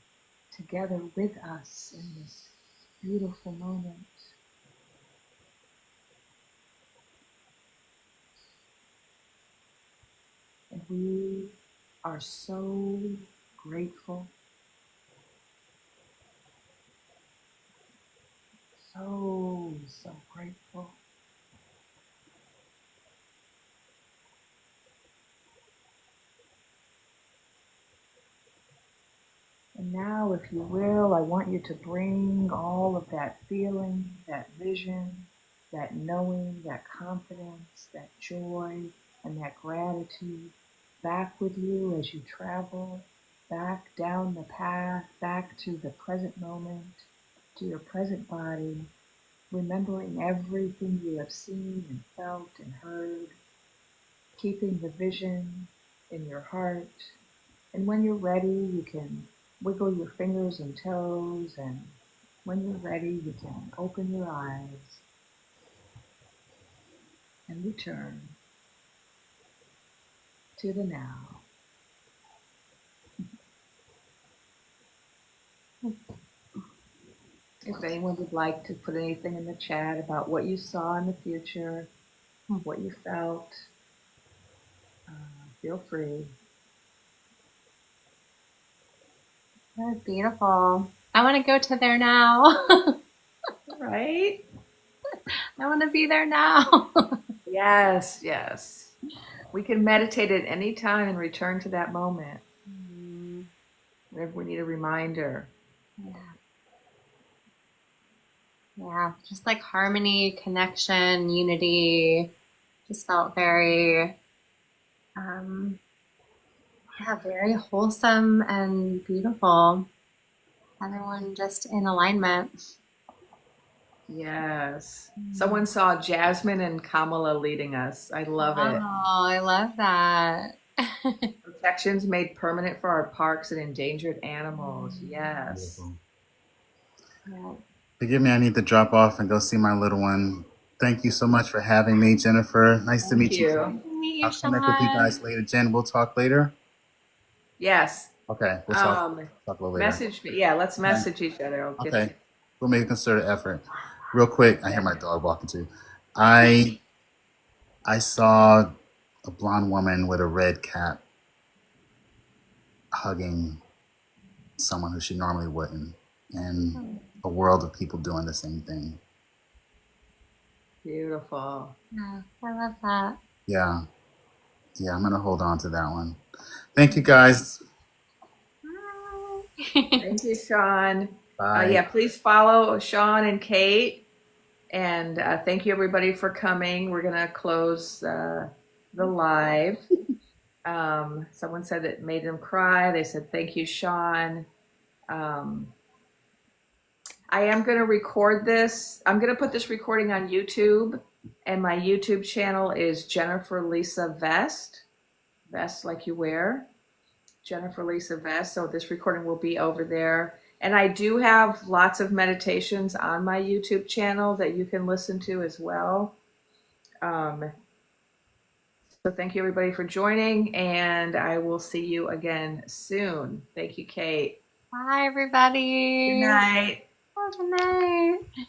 together with us in this beautiful moment. And we are so grateful, so grateful. And now, if you will, I want you to bring all of that feeling, that vision, that knowing, that confidence, that joy, and that gratitude back with you as you travel back down the path, back to the present moment, to your present body, remembering everything you have seen and felt and heard, keeping the vision in your heart. And when you're ready, you can wiggle your fingers and toes, and when you're ready, you can open your eyes and return to the now. If anyone would like to put anything in the chat about what you saw in the future, what you felt, feel free. That was beautiful. I want to go to there now. Right? I want to be there now. Yes, yes. We can meditate at any time and return to that moment. Whenever we need a reminder. Yeah. Yeah, just like harmony, connection, unity. Just felt very, very wholesome and beautiful. Everyone just in alignment. Yes. Someone saw Jasmine and Kamala leading us. I love it. Oh, I love that. Protections made permanent for our parks and endangered animals. Yes. Beautiful. Yeah. Forgive me, I need to drop off and go see my little one. Thank you so much for having me, Jennifer. Nice to Thank meet you. you. Meet you, I'll connect with you Shaun. guys later. Jen, we'll talk later. Yes. Okay, we'll talk Um, a little later. Message me. Yeah, let's Okay. message each other. I'll get Okay. you. We'll make a concerted effort. Real quick, I hear my dog walking too. I I saw a blonde woman with a red cap hugging someone who she normally wouldn't, and a world of people doing the same thing. Beautiful. Yeah, I love that. Yeah, yeah, I'm gonna hold on to that one. Thank you guys. Thank you, Shaun. Bye. Yeah, please follow Shaun and Kate. And thank you, everybody, for coming. We're going to close the live. Someone said it made them cry. They said, thank you, Shaun. I am going to record this. I'm going to put this recording on YouTube. And my YouTube channel is Jennifer Lisa Vest. Vest like you wear. Jennifer Lisa Vest. So this recording will be over there. And I do have lots of meditations on my YouTube channel that you can listen to as well. So thank you everybody for joining, and I will see you again soon. Thank you, Kate. Bye, everybody. Good night. Oh, good night.